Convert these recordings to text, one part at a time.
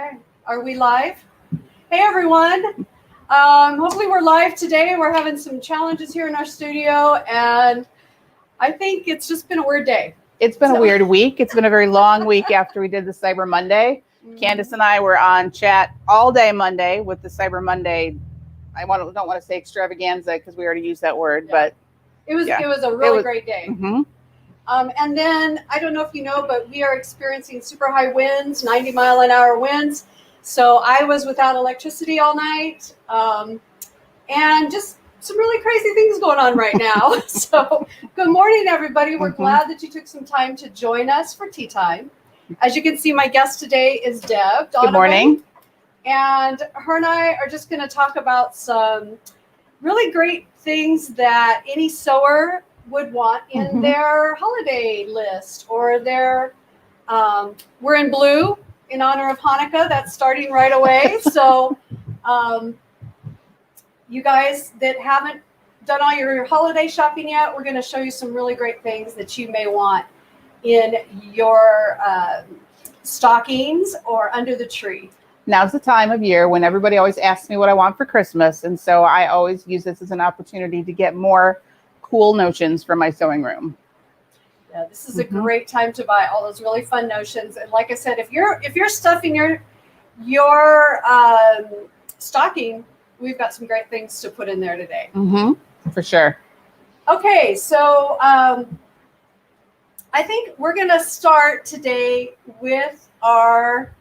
Okay, are we live? Hey everyone. Hopefully we're live today. We're having some challenges here in our studio, and I think it's just been a weird day. It's been a weird week. It's been a very long week after we did the Cyber Monday. Candace and I were on chat all day Monday with the Cyber Monday. Don't want to say extravaganza because we already used that word, but it was a really great day. Mm-hmm. And then I don't know if you know, but we are experiencing super high winds, 90-mile-an-hour winds. So I was without electricity all night, and just some really crazy things going on right now. So good morning, everybody. We're glad that you took some time to join us for tea time. As you can see, my guest today is Deb Donovan. Good morning. And her and I are just going to talk about some really great things that any sewer would want in their holiday list or their, we're in blue in honor of Hanukkah. That's starting right away. So you guys that haven't done all your holiday shopping yet, we're going to show you some really great things that you may want in your stockings or under the tree. Now's the time of year when everybody always asks me what I want for Christmas. And so I always use this as an opportunity to get more cool notions for my sewing room. Yeah, this is a great time to buy all those really fun notions. And like I said, if you're stuffing your stocking, we've got some great things to put in there today. For sure. Okay, so I think we're going to start today with our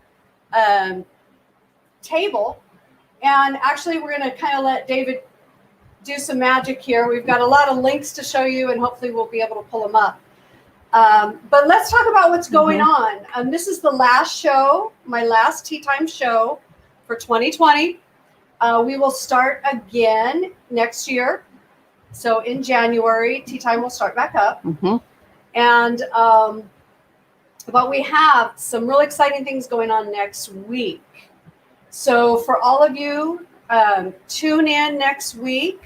table. And actually, we're going to kind of let David do some magic here. We've got a lot of links to show you, and hopefully we'll be able to pull them up. But let's talk about what's going on. This is the last show, my last Tea Time show for 2020. We will start again next year. So in January, Tea Time will start back up. And but we have some really exciting things going on next week. So for all of you, tune in next week,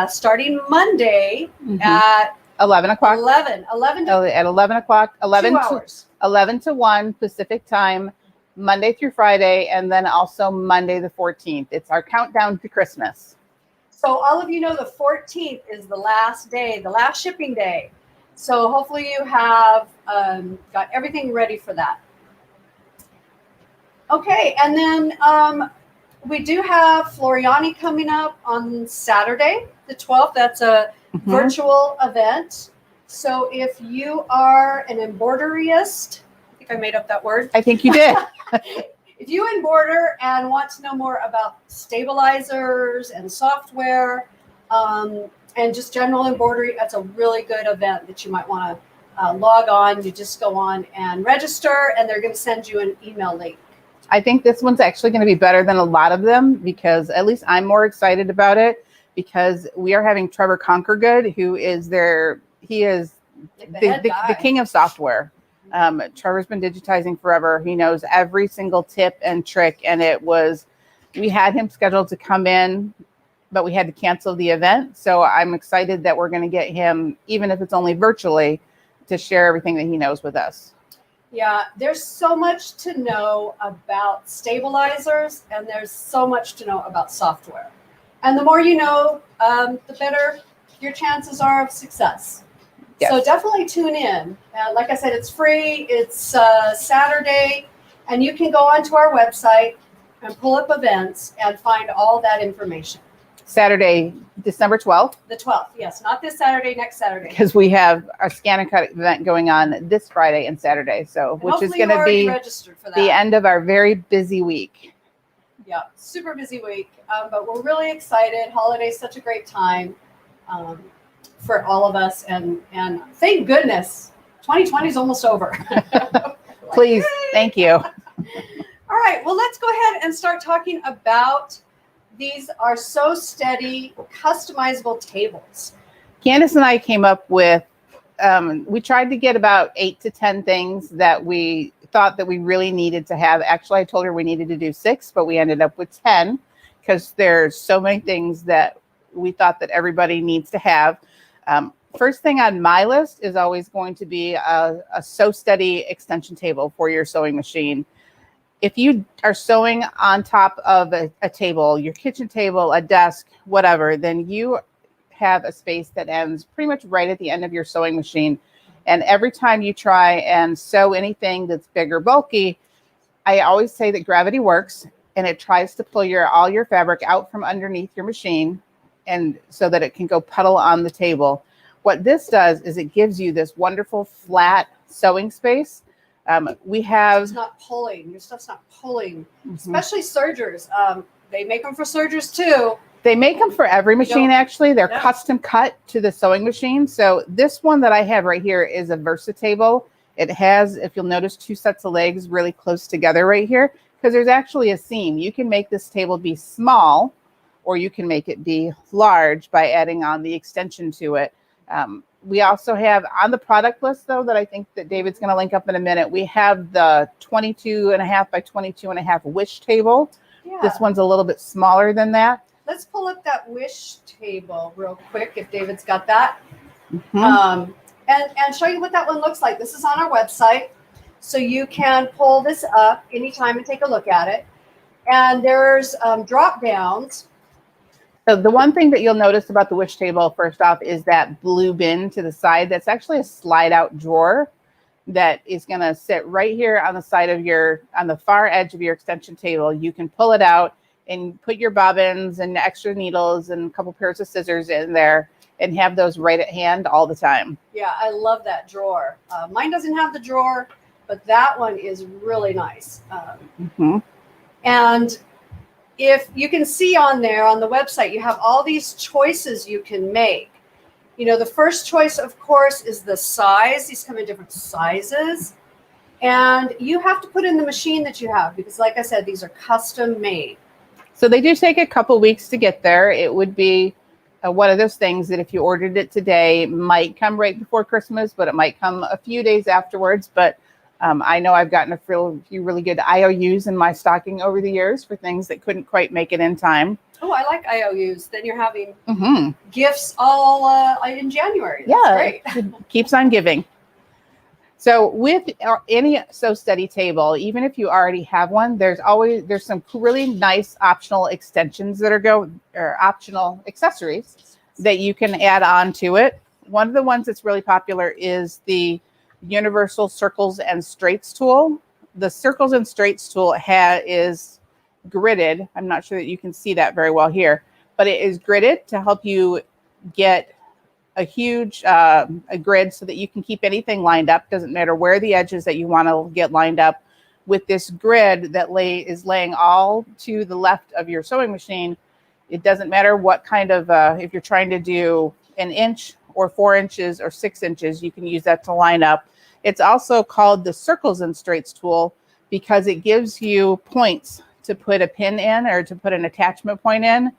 starting Monday at 11 o'clock. 11 At 11 o'clock. 11 to 1 Pacific time, Monday through Friday, and then also Monday the 14th. It's our countdown to Christmas. So all of you know the 14th is the last day, the last shipping day. So hopefully you have got everything ready for that. Okay, and then we do have Floriani coming up on Saturday, the 12th. That's a virtual event. So if you are an embroideryist, I think I made up that word. I think you did. If you embroider and want to know more about stabilizers and software and just general embroidery, that's a really good event that you might want to log on. You just go on and register, and they're going to send you an email link. I think this one's actually going to be better than a lot of them because at least I'm more excited about it because we are having Trevor Conquergood, who is the king of software. Trevor's been digitizing forever. He knows every single tip and trick. And we had him scheduled to come in, but we had to cancel the event. So I'm excited that we're going to get him, even if it's only virtually, to share everything that he knows with us. Yeah, there's so much to know about stabilizers, and there's so much to know about software. And the more you know, the better your chances are of success. Yes. So definitely tune in. Like I said, it's free. It's Saturday, and you can go onto our website and pull up events and find all that information. Saturday, December 12th. The 12th, yes. Not this Saturday, next Saturday. Because we have our Scan and Cut event going on this Friday and Saturday. So, which is going to be the end of our very busy week. Yeah, super busy week. But we're really excited. Holiday's such a great time for all of us. And thank goodness, 2020 is almost over. Please, thank you. All right, well, let's go ahead and start talking about these are So Steady customizable tables. Candace and I came up with, we tried to get about 8 to 10 things that we thought that we really needed to have. Actually, I told her we needed to do 6, but we ended up with 10 because there's so many things that we thought that everybody needs to have. First thing on my list is always going to be a So Steady extension table for your sewing machine. if you are sewing on top of a table, your kitchen table, a desk, whatever, then you have a space that ends pretty much right at the end of your sewing machine. And every time you try and sew anything that's big or bulky, I always say that gravity works, and it tries to pull all your fabric out from underneath your machine, and so that it can go puddle on the table. What this does is it gives you this wonderful flat sewing space. We have It's not pulling. Your stuff's not pulling, especially sergers. They make them for sergers too. They make them for every machine, actually. They're custom cut to the sewing machine. So this one that I have right here is a Versatable. It has, if you'll notice, 2 sets of legs really close together right here, because there's actually a seam. You can make this table be small, or you can make it be large by adding on the extension to it. We also have on the product list, though, that I think that David's going to link up in a minute, we have the 22.5 by 22.5 Wish table. Yeah. This one's a little bit smaller than that. Let's pull up that Wish table real quick if David's got that. And show you what that one looks like. This is on our website. So you can pull this up anytime and take a look at it. And there's drop downs. So the one thing that you'll notice about the Wish table, first off, is that blue bin to the side. That's actually a slide out drawer that is going to sit right here on the side of on the far edge of your extension table. You can pull it out and put your bobbins and extra needles and a couple pairs of scissors in there and have those right at hand all the time. Yeah, I love that drawer. Mine doesn't have the drawer, but that one is really nice. And if you can see on there on the website, you have all these choices you can make. You know, the first choice, of course, is the size. These come in different sizes. And you have to put in the machine that you have because, like I said, these are custom made. So they do take a couple weeks to get there. It would be one of those things that if you ordered it today, might come right before Christmas, but it might come a few days afterwards. But I know I've gotten a few really good IOUs in my stocking over the years for things that couldn't quite make it in time. Oh, I like IOUs. Then you're having gifts all in January. That's great. It keeps on giving. So with any Sew Steady table, even if you already have one, there's some really nice optional extensions that or optional accessories that you can add on to it. One of the ones that's really popular is the Universal Circles and Straights tool. The Circles and Straights tool is gridded. I'm not sure that you can see that very well here, but it is gridded to help you get a huge a grid so that you can keep anything lined up. Doesn't matter where the edges that you want to get lined up. With this grid that is laying all to the left of your sewing machine, it doesn't matter what kind of, if you're trying to do 1 inch or 4 inches or 6 inches, you can use that to line up. It's also called the Circles and Straights tool because it gives you points to put a pin in or to put an attachment point in,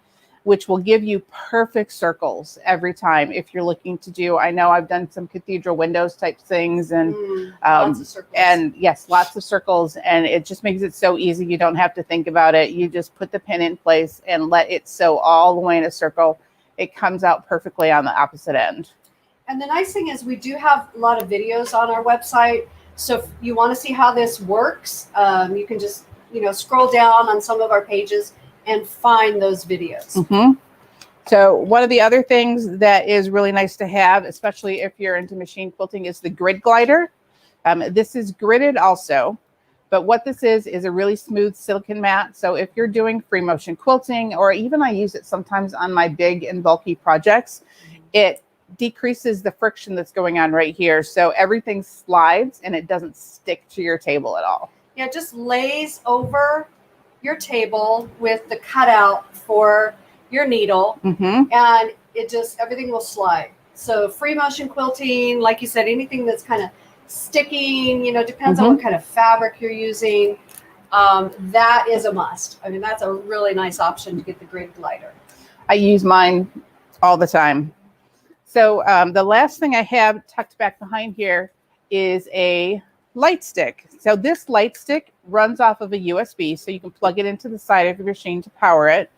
which will give you perfect circles every time. If you're looking to do, I know I've done some cathedral windows type things and lots of circles. And yes, lots of circles. And it just makes it so easy. You don't have to think about it. You just put the pin in place and let it sew all the way in a circle. It comes out perfectly on the opposite end. And the nice thing is we do have a lot of videos on our website. So if you want to see how this works, you can just, scroll down on some of our pages and find those videos. So one of the other things that is really nice to have, especially if you're into machine quilting, is the grid glider. This is gridded also, but what this is a really smooth silicone mat. So if you're doing free motion quilting, or even I use it sometimes on my big and bulky projects, it decreases the friction that's going on right here. So everything slides and it doesn't stick to your table at all. Yeah, it just lays over your table with the cutout for your needle, and everything will slide. So free motion quilting, like you said, anything that's kind of sticking, depends on what kind of fabric you're using. That is a must. I mean, that's a really nice option to get the grid glider. I use mine all the time. So the last thing I have tucked back behind here is a light stick. So this light stick runs off of a USB, so you can plug it into the side of your machine to power it.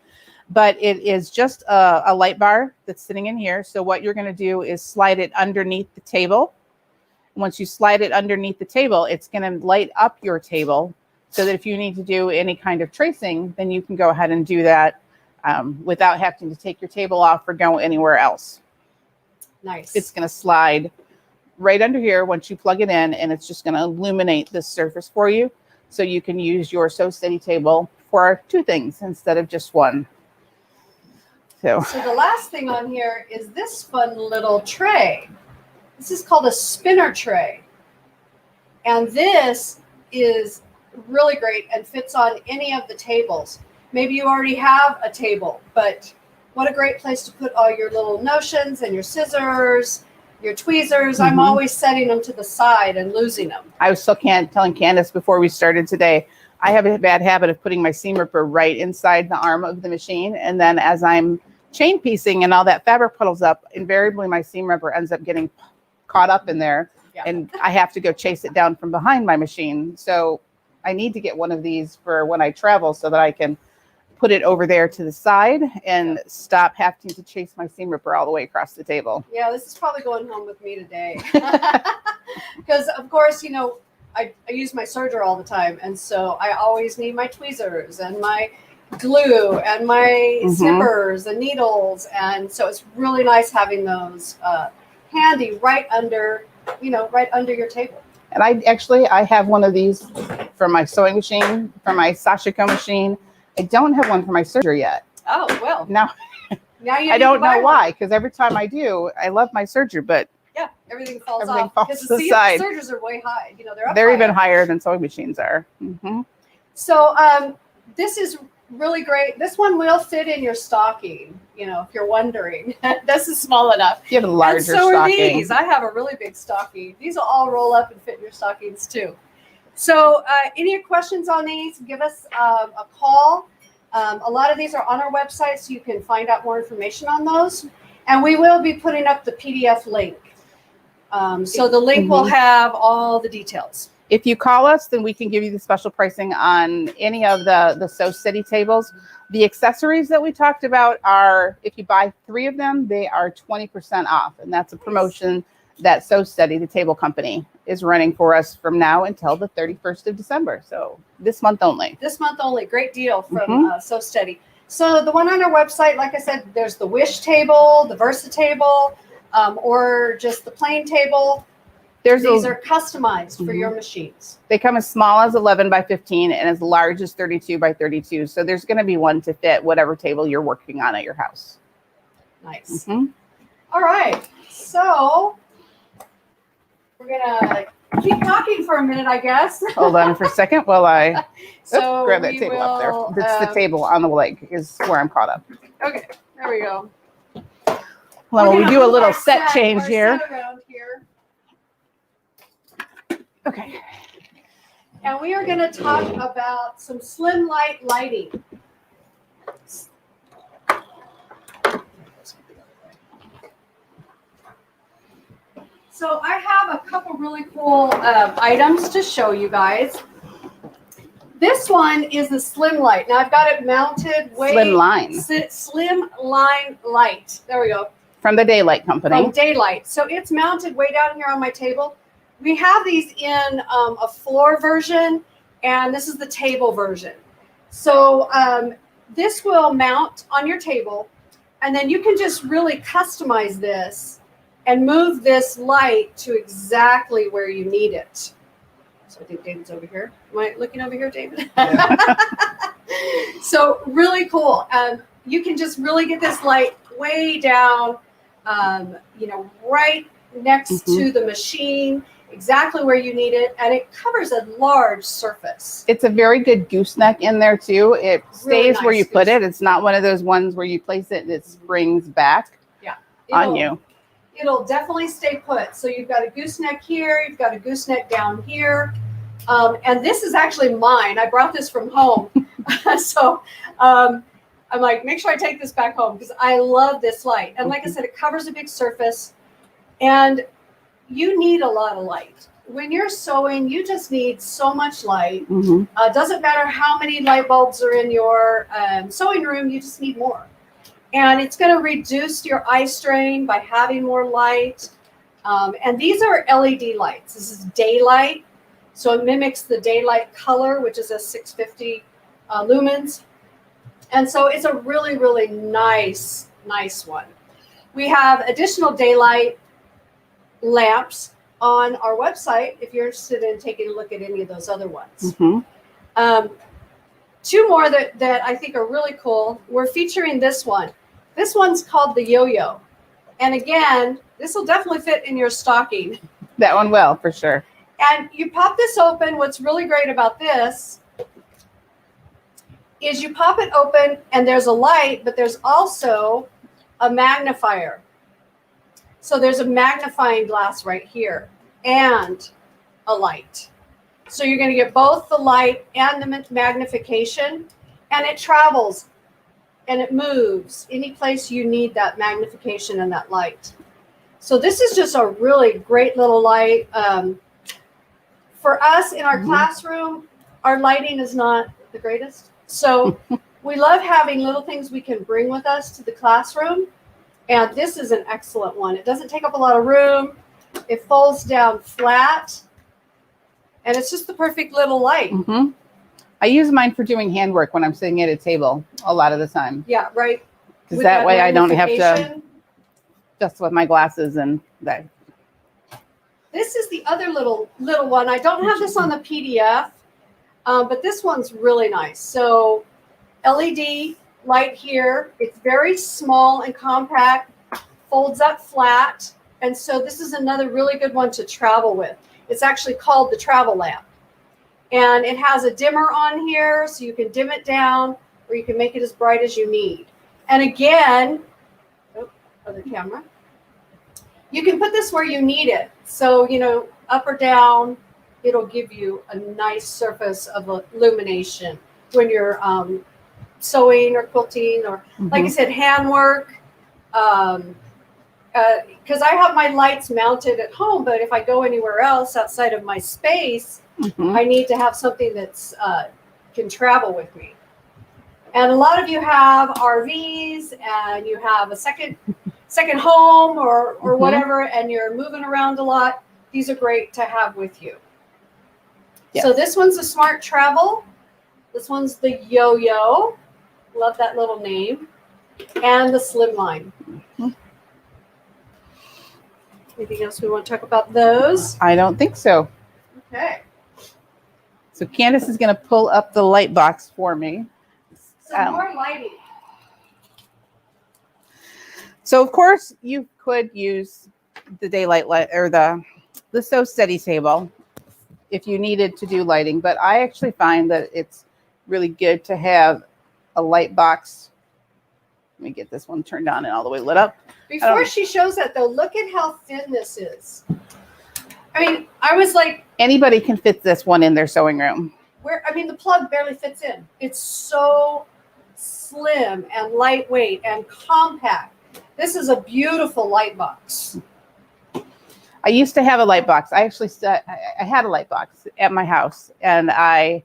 But it is just a light bar that's sitting in here. So what you're going to do is slide it underneath the table. Once you slide it underneath the table, it's going to light up your table so that if you need to do any kind of tracing, then you can go ahead and do that without having to take your table off or go anywhere else. Nice. It's going to slide right under here once you plug it in, and it's just going to illuminate this surface for you. So you can use your Sew Steady table for 2 things instead of just one. So the last thing on here is this fun little tray. This is called a spinner tray. And this is really great and fits on any of the tables. Maybe you already have a table, but what a great place to put all your little notions and your scissors, your tweezers. I'm always setting them to the side and losing them. I was still telling Candace before we started today, I have a bad habit of putting my seam ripper right inside the arm of the machine. And then as I'm chain piecing and all that fabric puddles up, invariably my seam ripper ends up getting caught up in there. Yeah. And I have to go chase it down from behind my machine. So I need to get one of these for when I travel so that I can put it over there to the side and stop having to chase my seam ripper all the way across the table. Yeah, this is probably going home with me today. Because, of course, you know, I use my serger all the time. And so I always need my tweezers and my glue and my snippers and needles. And so it's really nice having those handy right under, right under your table. And I have one of these for my sewing machine, for my Sashiko machine. I don't have one for my serger yet. Oh, well. Now you I don't know why, because every time I do, I love my serger, but yeah, everything falls everything off. falls Because to the side. sergers are way high. They're even higher than sewing machines are. So this is really great. This one will fit in your stocking, if you're wondering. This is small enough. You have a larger and so stocking. Are these. I have a really big stocking. These will all roll up and fit in your stockings too. So any questions on these, give us a call. A lot of these are on our website, so you can find out more information on those. And we will be putting up the PDF link. So the link will have all the details. If you call us, then we can give you the special pricing on any of the Sew Steady tables. The accessories that we talked about are, if you buy 3 of them, they are 20% off. And that's a promotion that Sew Steady, the table company, is running for us from now until the 31st of December. So this month only. This month only. Great deal from Sew Steady. So the one on our website, like I said, there's the Wish table, the Versa table, or just the plain table. These are customized for your machines. They come as small as 11 by 15 and as large as 32 by 32. So there's going to be one to fit whatever table you're working on at your house. Nice. All right. So we're going to keep talking for a minute, I guess. Hold on for a second while I grab that table up there. will, That's the table on the leg is where I'm caught up. Okay. There we go. Well, we do a move little our set change our here. set around here. Okay. And we are going to talk about some slim light lighting. So I have a couple really cool items to show you guys. This one is the slim light. Now I've got it mounted way Slim line. Slim line light. There we go. From the Daylight Company. From Daylight. So it's mounted way down here on my table. We have these in a floor version, and this is the table version. So this will mount on your table, and then you can just really customize this and move this light to exactly where you need it. So I think David's over here. Am I looking over here, David? Yeah. So really cool. You can just really get this light way down, right next to the machine, exactly where you need it, and it covers a large surface. It's a very good gooseneck in there too. It stays Really nice where you put it. It's not one of those ones where you place it and it springs back on you. It'll definitely stay put. So you've got a gooseneck here, you've got a gooseneck down here, and this is actually mine. I brought this from home, so I'm like, make sure I take this back home because I love this light. And like I said, it covers a big surface, and you need a lot of light. When you're sewing, you just need so much light. Doesn't matter how many light bulbs are in your sewing room, you just need more. And it's going to reduce your eye strain by having more light. And these are LED lights. This is Daylight. So it mimics the daylight color, which is a 650 lumens. And so it's a really, really nice one. We have additional daylight lamps on our website if you're interested in taking a look at any of those other ones. Two more that I think are really cool. We're featuring this one. This one's called the Yo-Yo. And again, this will definitely fit in your stocking. That one will, for sure. And you pop this open. What's really great about this is you pop it open and there's a light, but there's also a magnifier. So there's a magnifying glass right here and a light. So you're going to get both the light and the magnification, and it travels and it moves any place you need that magnification and that light. So this is just a really great little light. For us in our classroom, our lighting is not the greatest. So we love having little things we can bring with us to the classroom. And this is an excellent one. It doesn't take up a lot of room. It folds down flat. And it's just the perfect little light. I use mine for doing handwork when I'm sitting at a table a lot of the time. Yeah, right. Because that way I don't have to just with my glasses and that. This is the other little one. I don't have this on the PDF, but this one's really nice. So LED light here. It's very small and compact, folds up flat. And so this is another really good one to travel with. It's actually called the travel lamp. And it has a dimmer on here, so you can dim it down, or you can make it as bright as you need. And again, other camera, you can put this where you need it. So, you know, up or down, it'll give you a nice surface of illumination when you're sewing or quilting or, like I said, handwork. Because I have my lights mounted at home, but if I go anywhere else outside of my space, I need to have something that's can travel with me. And a lot of you have RVs and you have a second home or whatever, and you're moving around a lot. These are great to have with you. Yes. So this one's a Smart Travel. This one's the Yo-Yo. Love that little name. And the Slimline. Anything else we want to talk about those? I don't think so. Okay. So Candace is going to pull up the light box for me. Some more lighting. So of course you could use the daylight light or the Sew Steady table if you needed to do lighting, but I actually find that it's really good to have a light box. Let me get this one turned on and all the way lit up. Before she shows that though, look at how thin this is. I mean, I was like, anybody can fit this one in their sewing room. The plug barely fits in. It's so slim and lightweight and compact. This is a beautiful light box. I used to have a light box. I actually I had a light box at my house, and I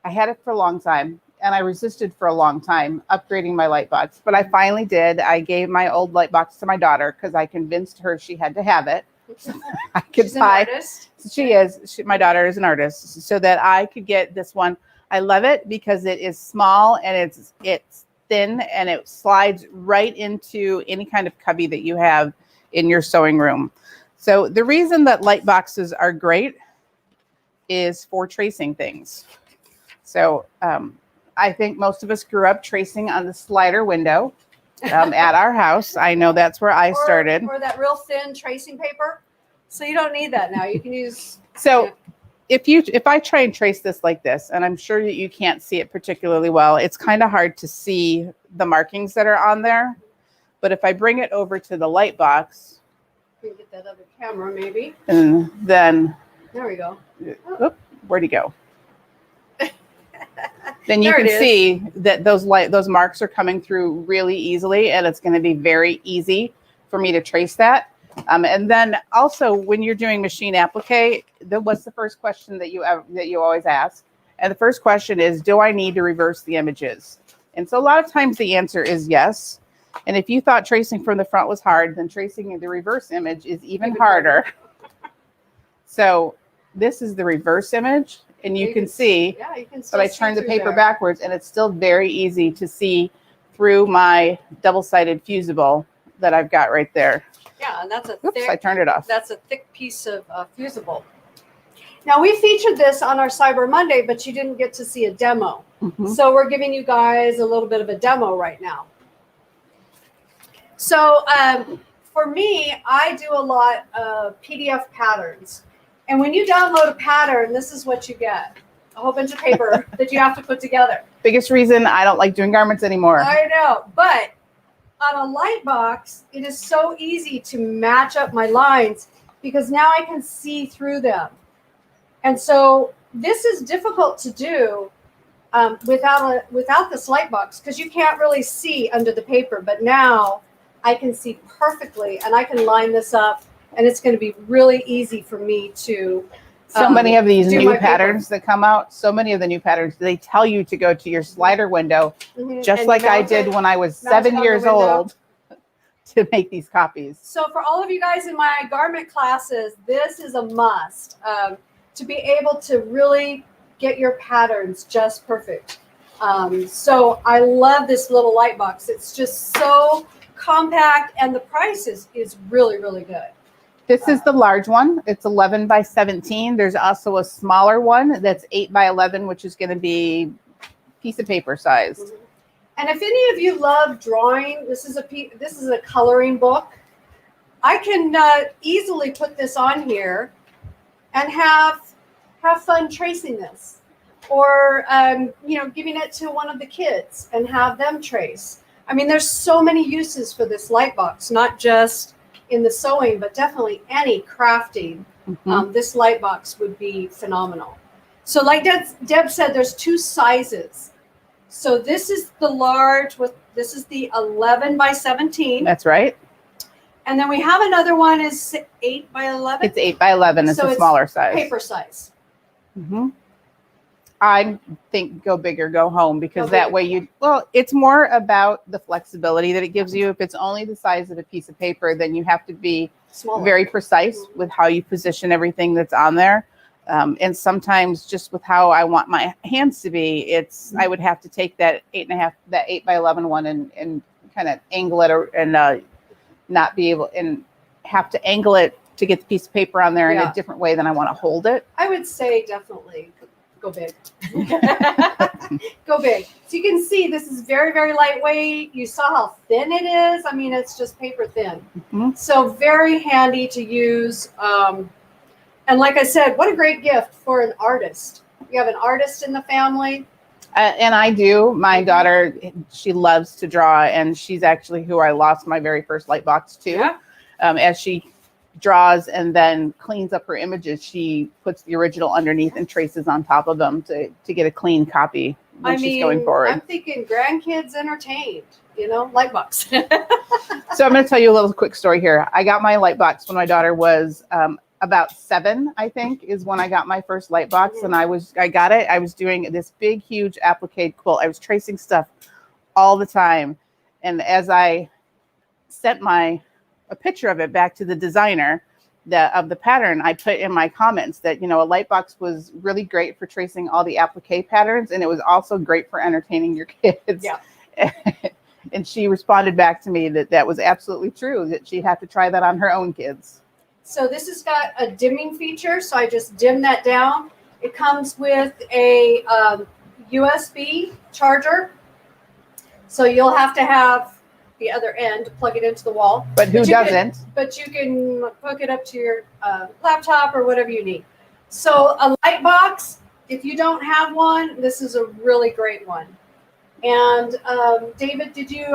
had it for a long time, and I resisted for a long time upgrading my light box. But I finally did. I gave my old light box to my daughter because I convinced her she had to have it. So I could She's an artist. She is. My daughter is an artist, so that I could get this one. I love it because it is small and it's thin and it slides right into any kind of cubby that you have in your sewing room. So the reason that light boxes are great is for tracing things. So I think most of us grew up tracing on the slider window at our house. I know that's where I started. Or that real thin tracing paper. So you don't need that now. You can use. So if I try and trace this like this, and I'm sure that you can't see it particularly well, it's kind of hard to see the markings that are on there. But if I bring it over to the light box, you can get that other camera maybe. And then there we go. Oh, where'd he go? Then you can see that those marks are coming through really easily, and it's going to be very easy for me to trace that. And then also when you're doing machine applique, what's the first question that you always ask? And the first question is, do I need to reverse the images? And so a lot of times the answer is yes. And if you thought tracing from the front was hard, then tracing the reverse image is even harder. So This is the reverse image, and you can see Yeah, you can that still I see turned the through paper there. backwards, and it's still very easy to see through my double-sided fusible that I've got right there. Yeah, and that's a Oops, I thick. turned it off. That's a thick piece of fusible. Now we featured this on our Cyber Monday, but you didn't get to see a demo. Mhm. So we're giving you guys a little bit of a demo right now. So for me, I do a lot of PDF patterns. And when you download a pattern, this is what you get. A whole bunch of paper that you have to put together. Biggest reason I don't like doing garments anymore. I know, but on a light box, it is so easy to match up my lines because now I can see through them. And so this is difficult to do without this light box because you can't really see under the paper. But now I can see perfectly, and I can line this up, and it's going to be really easy for me to. So many of these do new my patterns that come out, so many of the new patterns, they tell you to go to your slider window, just and like I mount did it- when I was mount it 7 on the years window. old to make these copies. So for all of you guys in my garment classes, this is a must to be able to really get your patterns just perfect. So I love this little light box. It's just so compact, and the price is really, really good. This is the large one. It's 11 by 17. There's also a smaller one that's 8 by 11, which is going to be piece of paper sized. And if any of you love drawing, this is a coloring book. I can easily put this on here and have fun tracing this, or giving it to one of the kids and have them trace. I mean, there's so many uses for this light box, not just in the sewing, but definitely any crafting. This light box would be phenomenal. So like Deb said, there's two sizes. So this is the large this is the 11 by 17. That's right. And then we have another one is 8 by 11. It's 8 by 11. It's So a smaller size. Paper size. I think go big or go home, because Go that big. way it's more about the flexibility that it gives you. If it's only the size of a piece of paper, then you have to be Smaller. very precise with how you position everything that's on there. And sometimes just with how I want my hands to be, I would have to take that 8 by 11 one and kind of angle it and not be able, and have to angle it to get the piece of paper on there in a different way than I want to hold it. I would say definitely go big. Go big. So you can see this is very, very lightweight. You saw how thin it is. I mean, it's just paper thin. So very handy to use. And like I said, what a great gift for an artist. You have an artist in the family. And I do. My daughter, she loves to draw, and she's actually who I lost my very first light box to. Yeah. As she draws and then cleans up her images, she puts the original underneath and traces on top of them to get a clean copy when she's going forward. I'm thinking grandkids entertained, light box. So I'm going to tell you a little quick story here. I got my light box when my daughter was about 7, I think, is when I got my first light box. And I got it. I was doing this big, huge applique quilt. I was tracing stuff all the time. And as I sent a picture of it back to the designer of the pattern, I put in my comments that, a light box was really great for tracing all the applique patterns. And it was also great for entertaining your kids. Yeah. And she responded back to me that was absolutely true, that she'd have to try that on her own kids. So this has got a dimming feature. So I just dim that down. It comes with a USB charger. So you'll have to have the other end to plug it into the wall. But who doesn't? But you can hook it up to your laptop or whatever you need. So a light box, if you don't have one, this is a really great one. And David, did you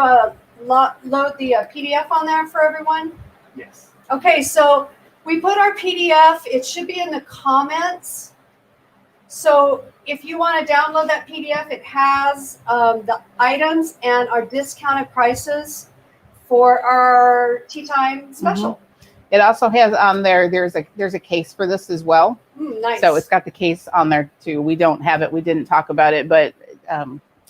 load the PDF on there for everyone? Yes. Okay, so we put our PDF. It should be in the comments. So if you want to download that PDF, it has the items and our discounted prices for our tea time special. It also has on there, there's a case for this as well. Nice. So it's got the case on there too. We don't have it. We didn't talk about it, but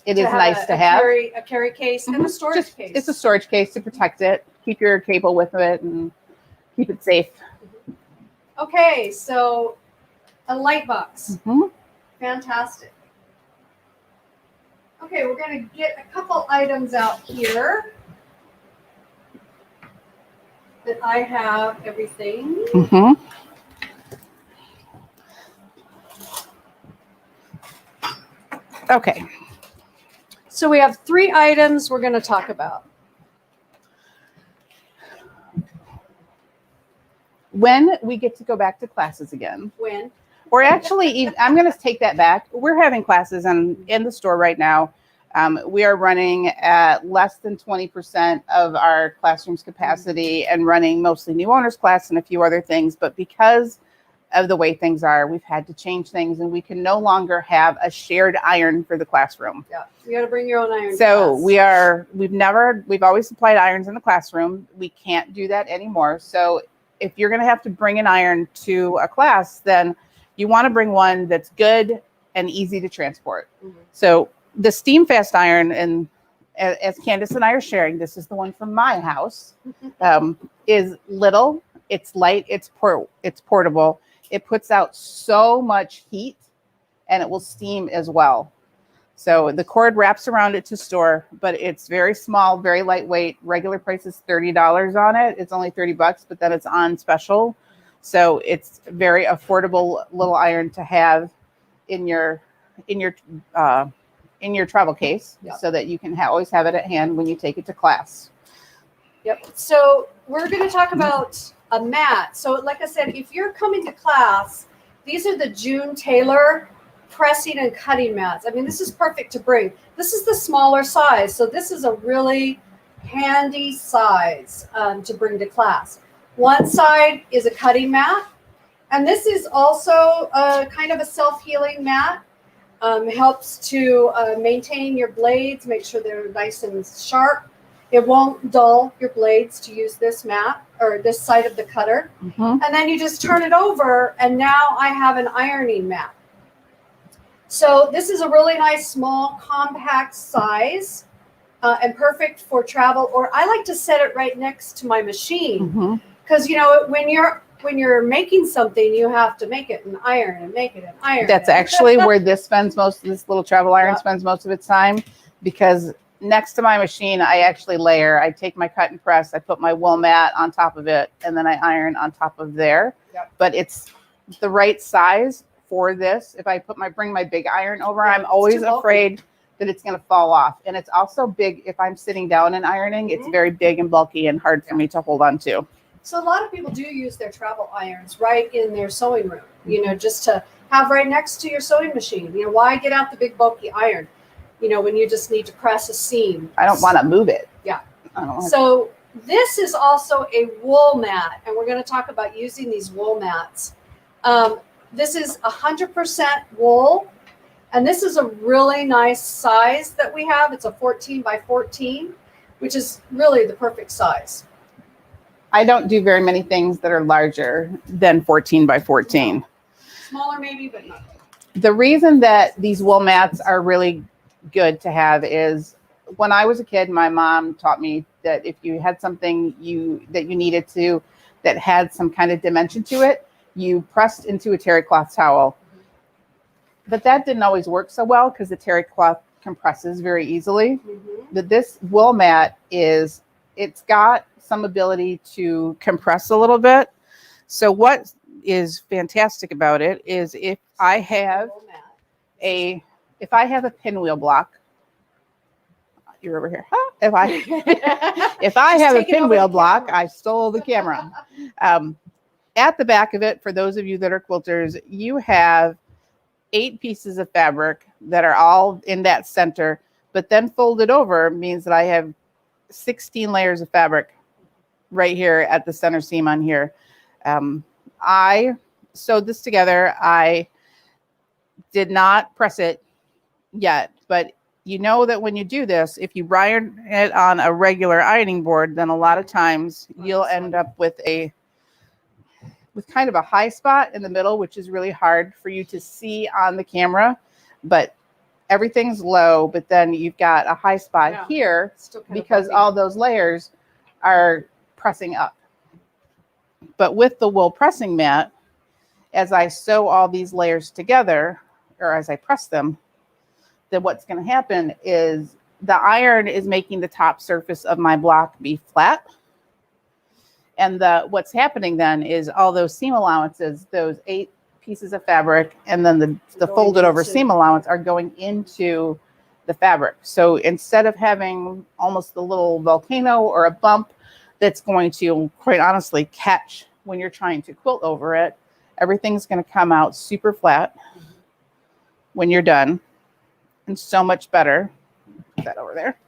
it is nice to have. A carry case and a storage case. It's a storage case to protect it. Keep your cable with it and keep it safe. Okay, so a light box. Mhm. Fantastic. Okay, we're going to get a couple items out here that I have everything. Mhm. Okay. So we have 3 items we're going to talk about. When we get to go back to classes again, When? or actually, I'm going to take that back. We're having classes in the store right now. We are running at less than 20% of our classroom's capacity and running mostly new owners class and a few other things. But because of the way things are, we've had to change things, and we can no longer have a shared iron for the classroom. Yeah, you got to bring your own iron. So we've always supplied irons in the classroom. We can't do that anymore. So if you're going to have to bring an iron to a class, then you want to bring one that's good and easy to transport. Mm-hmm. So the Steam Fast iron, and as Candace and I are sharing, this is the one from my house, is little, it's light, it's portable. It puts out so much heat, and it will steam as well. So the cord wraps around it to store, but it's very small, very lightweight. Regular price is $30 on it. It's only $30, but then it's on special. So it's very affordable little iron to have in your travel case. Yep. So that you can always have it at hand when you take it to class. Yep. So we're going to talk about a mat. So like I said, if you're coming to class, these are the June Taylor pressing and cutting mats. I mean, this is perfect to bring. This is the smaller size. So this is a really handy size to bring to class. One side is a cutting mat. And this is also kind of a self-healing mat. Helps to maintain your blades, make sure they're nice and sharp. It won't dull your blades to use this mat or this side of the cutter. Mm-hmm. And then you just turn it over, and now I have an ironing mat. So this is a really nice, small, compact size and perfect for travel. Or I like to set it right next to my machine because, you know, when you're making something, you have to make it and iron and make it and iron. That's actually where this little travel iron spends most of its time, because next to my machine, I actually layer. I take my cut and press, I put my wool mat on top of it, and then I iron on top of there. Yep. But it's the right size for this. If I bring my big iron over, I'm always afraid that it's going to fall off. And it's also big. If I'm sitting down and ironing, it's very big and bulky and hard for me to hold on to. So a lot of people do use their travel irons right in their sewing room, you know, just to have right next to your sewing machine. You know, why get out the big bulky iron, you know, when you just need to press a seam? I don't want to move it. Yeah. So this is also a wool mat, and we're going to talk about using these wool mats. This is 100% wool, and this is a really nice size that we have. It's a 14 by 14, which is really the perfect size. I don't do very many things that are larger than 14 by 14. No. Smaller maybe, but not. The reason that these wool mats are really good to have is when I was a kid, my mom taught me that if you had something that you needed to, that had some kind of dimension to it, you pressed into a terry cloth towel. But that didn't always work so well because the terry cloth compresses very easily. But this wool mat it's got some ability to compress a little bit. So what is fantastic about it is if I have a pinwheel block, you're over here. Huh? If I have a pinwheel block, I stole the camera. At the back of it, for those of you that are quilters, you have 8 pieces of fabric that are all in that center, but then folded over means that I have 16 layers of fabric right here at the center seam on here. I sewed this together. I did not press it yet, but you know that when you do this, if you iron it on a regular ironing board, then a lot of times you'll end up with kind of a high spot in the middle, which is really hard for you to see on the camera, but everything's low, but then you've got a high spot here because all those layers are pressing up. But with the wool pressing mat, as I sew all these layers together, or as I press them, then what's going to happen is the iron is making the top surface of my block be flat. And what's happening then is all those seam allowances, those 8 pieces of fabric, and then the folded over seam allowance are going into the fabric. So instead of having almost a little volcano or a bump that's going to, quite honestly, catch when you're trying to quilt over it, everything's going to come out super flat when you're done, and so much better, put that over there,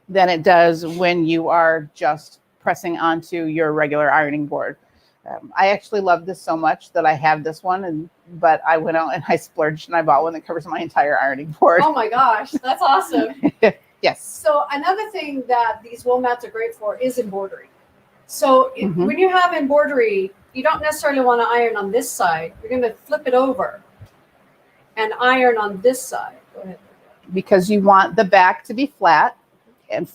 than it does when you are just pressing onto your regular ironing board. I actually love this so much that I have this one, but I went out and I splurged and I bought one that covers my entire ironing board. Oh my gosh, that's awesome. Yes. So another thing that these wool mats are great for is embroidery. So when you have embroidery, you don't necessarily want to iron on this side. You're going to flip it over and iron on this side. Go ahead. Because you want the back to be flat, and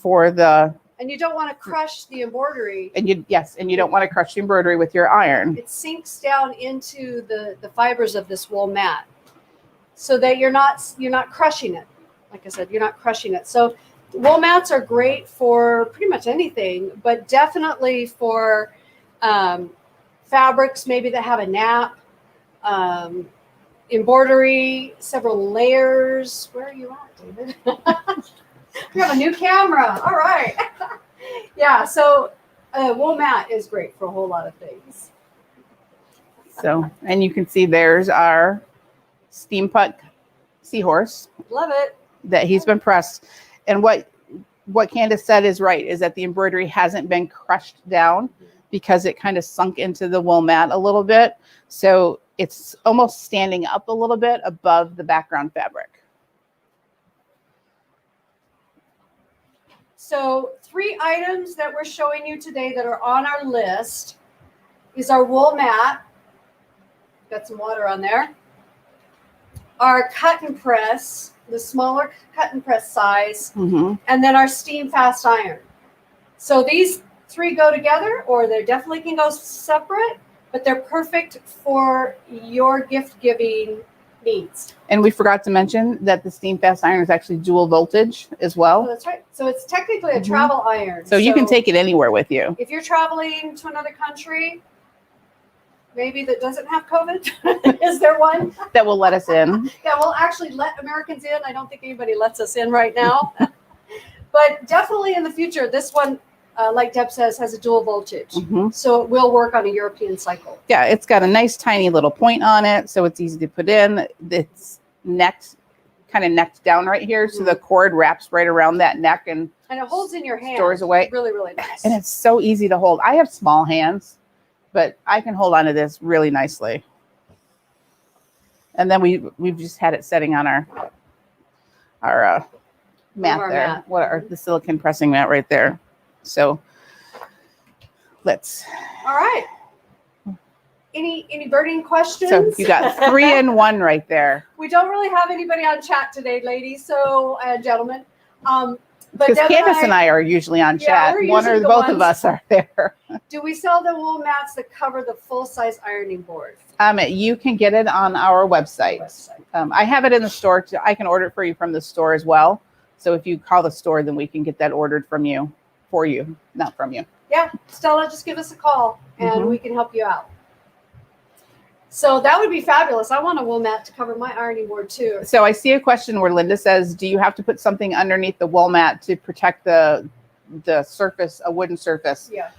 and you don't want to crush the embroidery. And you don't want to crush the embroidery with your iron. It sinks down into the fibers of this wool mat, so that you're not crushing it. Like I said, you're not crushing it. So wool mats are great for pretty much anything, but definitely for fabrics maybe that have a nap, embroidery, several layers. Where are you at, David? We have a new camera. All right. Yeah, so wool mat is great for a whole lot of things. So, and you can see there's our steampunk seahorse. Love it. That he's been pressed. And what Candace said is right, is that the embroidery hasn't been crushed down because it kind of sunk into the wool mat a little bit. So it's almost standing up a little bit above the background fabric. So 3 items that we're showing you today that are on our list is our wool mat. Got some water on there. Our cut and press, the smaller cut and press size, and then our steam fast iron. So these 3 go together, or they definitely can go separate, but they're perfect for your gift giving needs. And we forgot to mention that the steam fast iron is actually dual voltage as well. Oh, that's right. So it's technically a travel iron. So you can take it anywhere with you. If you're traveling to another country, maybe that doesn't have COVID, is there one? That will let us in. Yeah, we'll actually let Americans in. I don't think anybody lets us in right now. But definitely in the future, this one, like Deb says, has a dual voltage. So it will work on a European cycle. Yeah, it's got a nice tiny little point on it, so it's easy to put in. It's kind of necked down right here, so the cord wraps right around that neck and it holds in your hand. Stores away. Really, really nice. And it's so easy to hold. I have small hands, but I can hold on to this really nicely. And then we've just had it setting on our mat there. The silicone pressing mat right there. So let's. All right. Any burning questions? So you got 3 in 1 right there. We don't really have anybody on chat today, ladies, so gentlemen. But because Candace and I are usually on chat. One or both of us are there. Do we sell the wool mats that cover the full-size ironing board? You can get it on our website. I have it in the store. I can order it for you from the store as well. So if you call the store, then we can get that ordered for you, not from you. Yeah, Stella, just give us a call and we can help you out. So that would be fabulous. I want a wool mat to cover my ironing board too. So I see a question where Linda says, do you have to put something underneath the wool mat to protect the surface, a wooden surface? Yeah.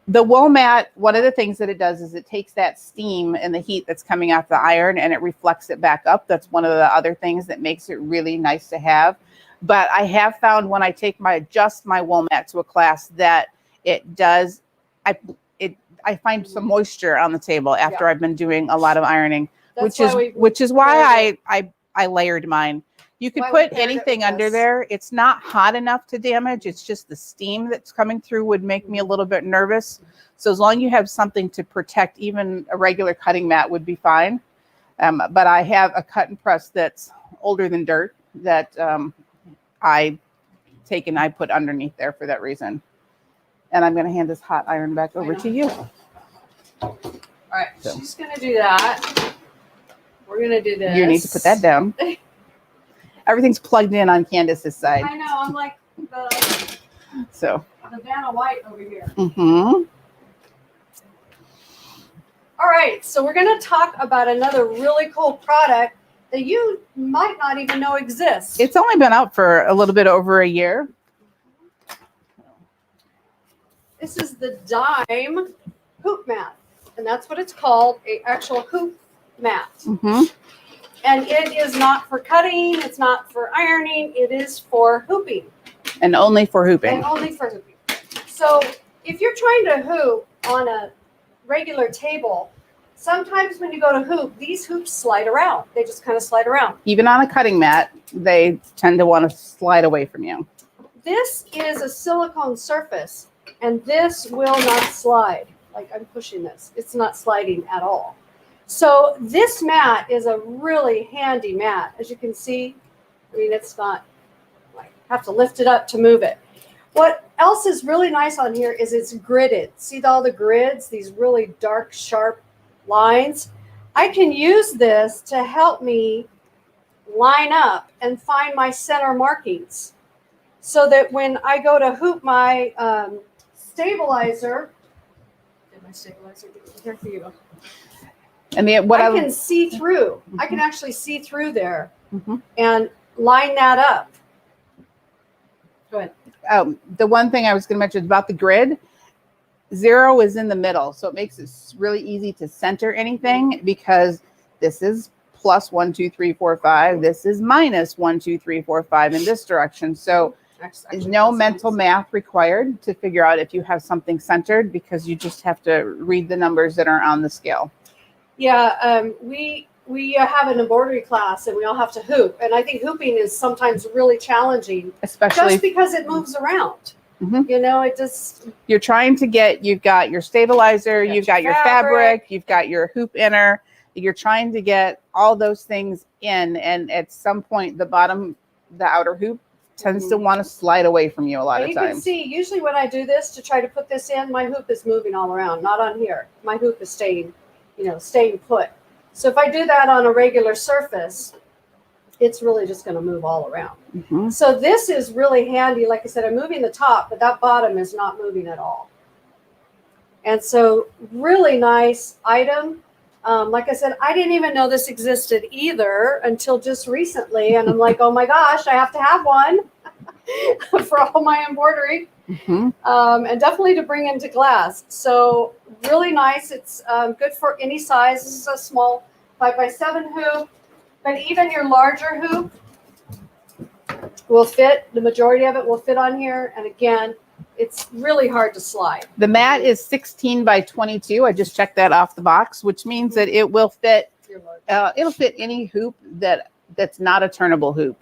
The wool mat, one of the things that it does is it takes that steam and the heat that's coming off the iron and it reflects it back up. That's one of the other things that makes it really nice to have. But I have found when I take my wool mat to a class that it does, I find some moisture on the table after I've been doing a lot of ironing, which is why I layered mine. You could put anything under there. It's not hot enough to damage. It's just the steam that's coming through would make me a little bit nervous. So as long as you have something to protect, even a regular cutting mat would be fine. But I have a cut and press that's older than dirt that I take and I put underneath there for that reason. And I'm going to hand this hot iron back over to you. All right, So. she's going to do that. We're going to do this. You need to put that down. Everything's plugged in on Candace's side. I know. I'm like the Vanna White over here. Mm-hmm. All right, so we're going to talk about another really cool product that you might not even know exists. It's only been out for a little bit over a year. This is the Dime hoop mat, and that's what it's called, an actual hoop mat. Mm-hmm. And it is not for cutting, it's not for ironing, it is for hooping. And only for hooping. And only for hooping. So if you're trying to hoop on a regular table, sometimes when you go to hoop, these hoops slide around. They just kind of slide around. Even on a cutting mat, they tend to want to slide away from you. This is a silicone surface, and this will not slide. Like I'm pushing this. It's not sliding at all. So this mat is a really handy mat. As you can see, I mean, it's not like have to lift it up to move it. What else is really nice on here is it's gridded. See all the grids, these really dark, sharp lines? I can use this to help me line up and find my center markings so that when I go to hoop my stabilizer, get my stabilizer here for you. And I can see through. Mm-hmm. I can actually see through there mm-hmm. and line that up. Go ahead. The one thing I was going to mention about the grid, 0 is in the middle. So it makes it really easy to center anything because this is plus 1, 2, 3, 4, 5. This is minus 1, 2, 3, 4, 5 in this direction. So there's no mental math required to figure out if you have something centered because you just have to read the numbers that are on the scale. Yeah, we have an embroidery class and we all have to hoop. And I think hooping is sometimes really challenging, especially just because it moves around. Mm-hmm. You know, it just... You're trying to get, you've got your stabilizer, you've got your fabric, you've got your hoop inner. You're trying to get all those things in. And at some point, the outer hoop tends mm-hmm. to want to slide away from you a lot of times. You can see, usually when I do this to try to put this in, my hoop is moving all around, not on here. My hoop is staying put. So if I do that on a regular surface, it's really just going to move all around. Mm-hmm. So this is really handy. Like I said, I'm moving the top, but that bottom is not moving at all. And so really nice item. Like I said, I didn't even know this existed either until just recently. And I'm like, oh my gosh, I have to have one for all my embroidery. Mm-hmm. And definitely to bring into class. So really nice. It's good for any size. This is a small 5x7 hoop, but even your larger hoop will fit. The majority of it will fit on here. And again, it's really hard to slide. The mat is 16 by 22. I just checked that off the box, which means that it will fit. It'll fit any hoop that's not a turnable hoop.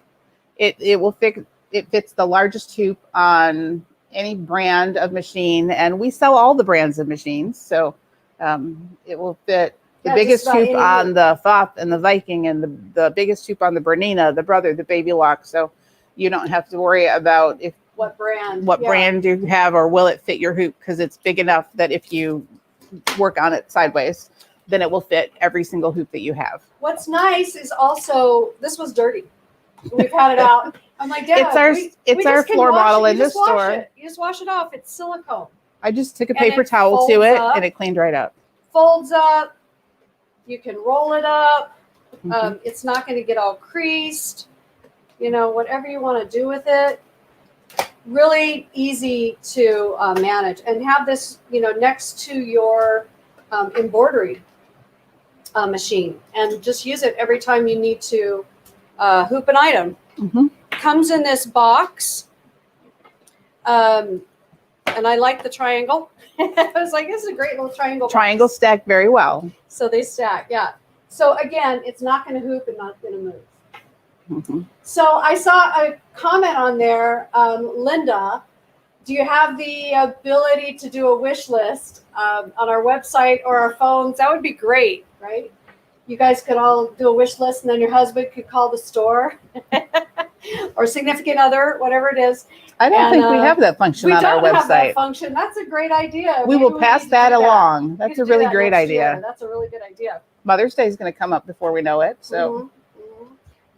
It will fit. It fits the largest hoop on any brand of machine, and we sell all the brands of machines, so it will fit the biggest hoop on the Thoth and the Viking, and the biggest hoop on the Bernina, the Brother, the Baby Lock. So you don't have to worry about what brand you have, or will it fit your hoop, because it's big enough that if you work on it sideways, then it will fit every single hoop that you have. What's nice is also, this was dirty. We've had it out. I'm like, Deb, it's our floor model in this store. You just wash it off. It's silicone. I just took a paper towel to it and it cleaned right up. Folds up. You can roll it up. Mm-hmm. It's not going to get all creased. Whatever you want to do with it. Really easy to manage, and have this, next to your embroidery machine, and just use it every time you need to hoop an item. Mm-hmm. Comes in this box, and I like the triangle. I was like, this is a great little triangle. Triangle stack very well. So they stack, yeah. So again, it's not going to hoop and not going to move. Mm-hmm. So I saw a comment on there, Linda, do you have the ability to do a wish list on our website or our phones? That would be great, right? You guys could all do a wish list, and then your husband could call the store. or significant other, whatever it is. I don't And, think we have that function We on our don't have that website. function. That's a great idea. We Maybe will pass need to that do along. We That's need a to do really that great next idea. year. That's a really good idea. Mother's Day is going to come up before we know it. So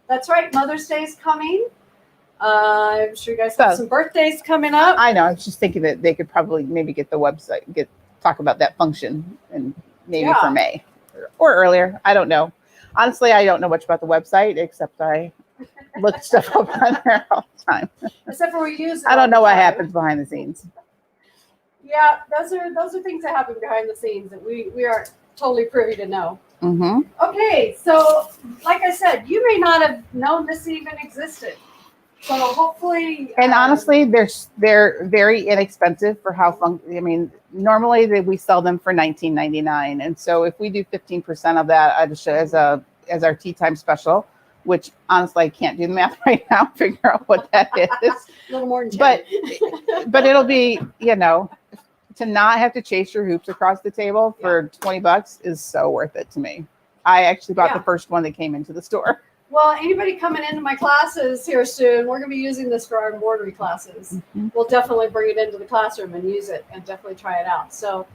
That's right. Mother's Day is coming. I'm sure you guys have some birthdays coming up. I know. I was just thinking that they could probably maybe get the website, talk about that function, and maybe for May or earlier. I don't know. Honestly, I don't know much about the website except I look stuff up on there all the time. Except for we use it. I don't know what happens behind the scenes. Yeah, those are things that happen behind the scenes that we aren't totally privy to know. Mm-hmm. Okay, so like I said, you may not have known this even existed. So hopefully, and honestly, they're very inexpensive for how I mean, normally we sell them for $19.99, and so if we do 15% of that as our tea time special, which honestly I can't do the math right now, figure out what that is. A little more than 10. But it'll be, to not have to chase your hoops across the table for $20 is so worth it to me. I actually bought the first one that came into the store. Well, anybody coming into my classes here soon, we're going to be using this for our embroidery classes. Mm-hmm. We'll definitely bring it into the classroom and use it and definitely try it out. So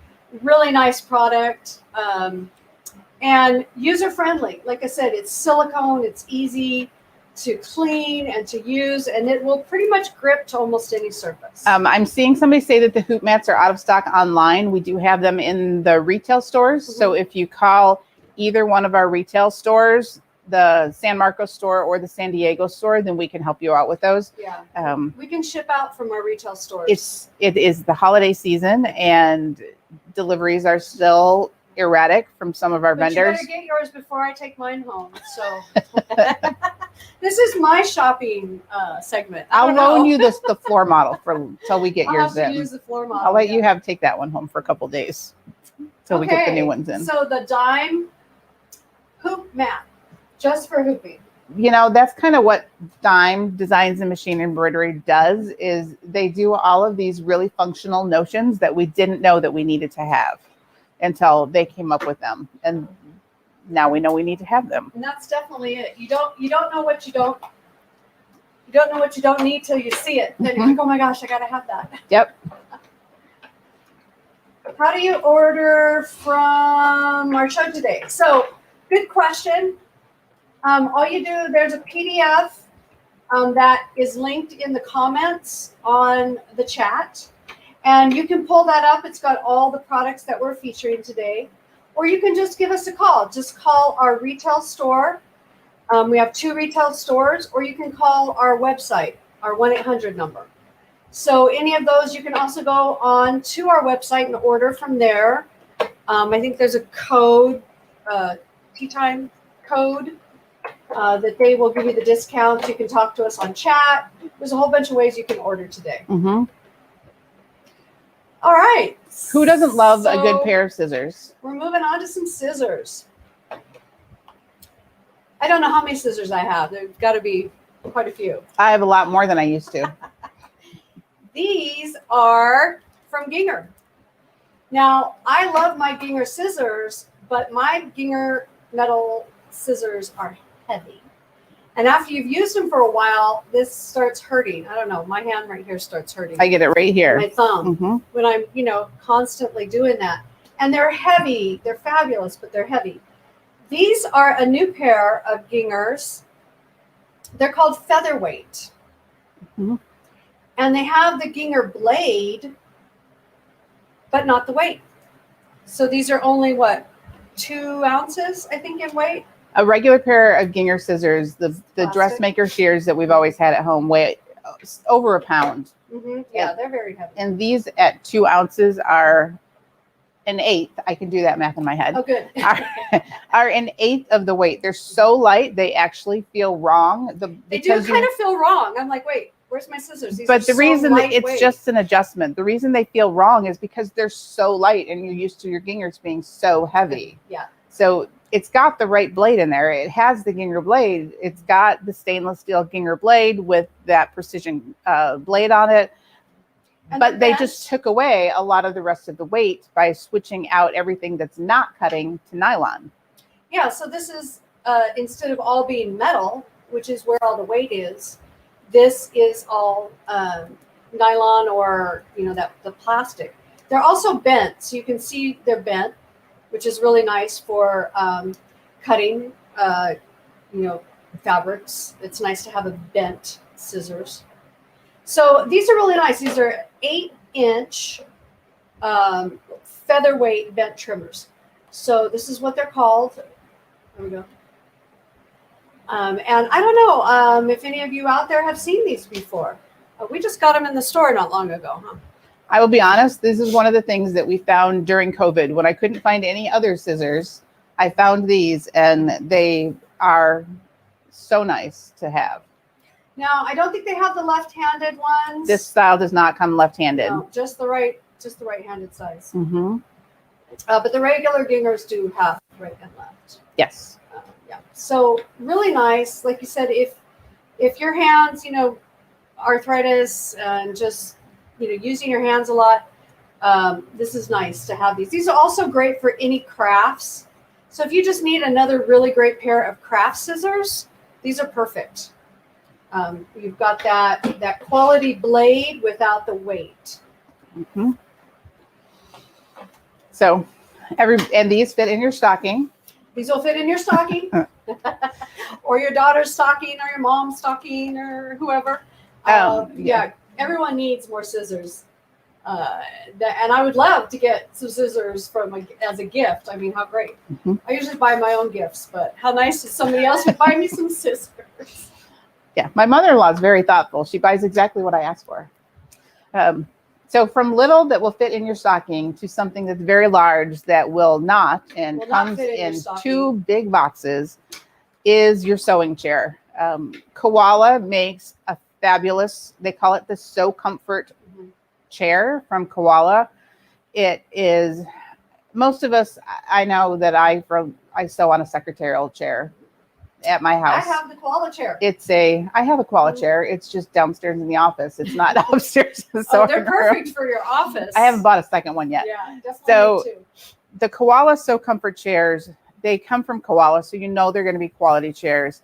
really nice product and user-friendly. Like I said, it's silicone. It's easy to clean and to use, and it will pretty much grip to almost any surface. I'm seeing somebody say that the hoop mats are out of stock online. We do have them in the retail stores. Mm-hmm. So if you call either one of our retail stores, the San Marcos store or the San Diego store, then we can help you out with those. Yeah. We can ship out from our retail stores. It is the holiday season and deliveries are still erratic from some of our vendors. You better get yours before I take mine home. So this is my shopping segment. I'll loan you the floor model till we get yours in. Use the floor model. I'll let you take that one home for a couple days till we get the new ones in. So the dime hoop mat. Just for hooping. That's kind of what Dime Designs and Machine Embroidery does, is they do all of these really functional notions that we didn't know that we needed to have until they came up with them. And now we know we need to have them. And that's definitely it. You don't know what you don't know what you don't need till you see it. Then you're like, oh my gosh, I gotta have that. Yep. How do you order from our show today? So good question. All you do, there's a PDF that is linked in the comments on the chat. And you can pull that up. It's got all the products that we're featuring today. Or you can just give us a call. Just call our retail store. We have 2 retail stores. Or you can call our website, our 1-800 number. So any of those, you can also go on to our website and order from there. I think there's a code, tea time code. That they will give you the discounts. You can talk to us on chat. There's a whole bunch of ways you can order today. Mm-hmm. All right. Who doesn't love a good pair of scissors? We're moving on to some scissors. I don't know how many scissors I have. There's got to be quite a few. I have a lot more than I used to. These are from Ginger. Now, I love my Ginger scissors, but my Ginger metal scissors are heavy. And after you've used them for a while, this starts hurting. I don't know. My hand right here starts hurting. I get it right here. My thumb. When I'm, constantly doing that. And they're heavy. They're fabulous, but they're heavy. These are a new pair of Gingers. They're called Featherweight. And they have the Ginger blade, but not the weight. So these are only, 2 ounces, I think, in weight? A regular pair of Ginger scissors, the dressmaker shears that we've always had at home, weigh over a pound. Yeah, they're very heavy. And these at 2 ounces are an eighth. I can do that math in my head. Oh, good. are an eighth of the weight. They're so light, they actually feel wrong. They do kind of feel wrong. I'm like, wait, where's my scissors? These but the reason it's just an adjustment. The reason they feel wrong is because they're so light and you're used to your Gingers being so heavy. Yeah. So it's got the right blade in there. It has the Ginger blade. It's got the stainless steel Ginger blade with that precision blade on it. But they just took away a lot of the rest of the weight by switching out everything that's not cutting to nylon. Yeah, so this is, instead of all being metal, which is where all the weight is, This is all nylon or, the plastic. They're also bent, so you can see they're bent, which is really nice for cutting, fabrics. It's nice to have a bent scissors. So these are really nice. These are 8-inch featherweight bent trimmers. So this is what they're called. There we go. And I don't know if any of you out there have seen these before. We just got them in the store not long ago, huh? I will be honest, this is one of the things that we found during COVID. When I couldn't find any other scissors, I found these, and they are so nice to have. Now, I don't think they have the left-handed ones. This style does not come left-handed. No, just the right-handed size. Mm-hmm. But the regular gingers do have right and left. Yes. Yeah. So really nice. Like you said, if your hands, arthritis and just, using your hands a lot, this is nice to have these. These are also great for any crafts. So if you just need another really great pair of craft scissors, these are perfect. You've got that quality blade without the weight. Mm-hmm. So, and these fit in your stocking. These will fit in your stocking, or your daughter's stocking, or your mom's stocking, or whoever. Yeah, everyone needs more scissors. And I would love to get some scissors as a gift. I mean, how great. Mm-hmm. I usually buy my own gifts, but how nice if somebody else would buy me some scissors. Yeah, my mother-in-law is very thoughtful. She buys exactly what I ask for. So from little that will fit in your stocking to something that's very large that will not and comes in 2 big boxes is your sewing chair. Koala makes a fabulous, they call it the Sew Comfort chair from Koala. It is, most of us, I know that I sew on a secretarial chair at my house. I have the Koala chair. I have a Koala chair. It's just downstairs in the office. It's not upstairs. They're perfect for your office. I haven't bought a second one yet. Yeah, definitely. So the Koala Sew Comfort chairs, they come from Koala, so they're going to be quality chairs.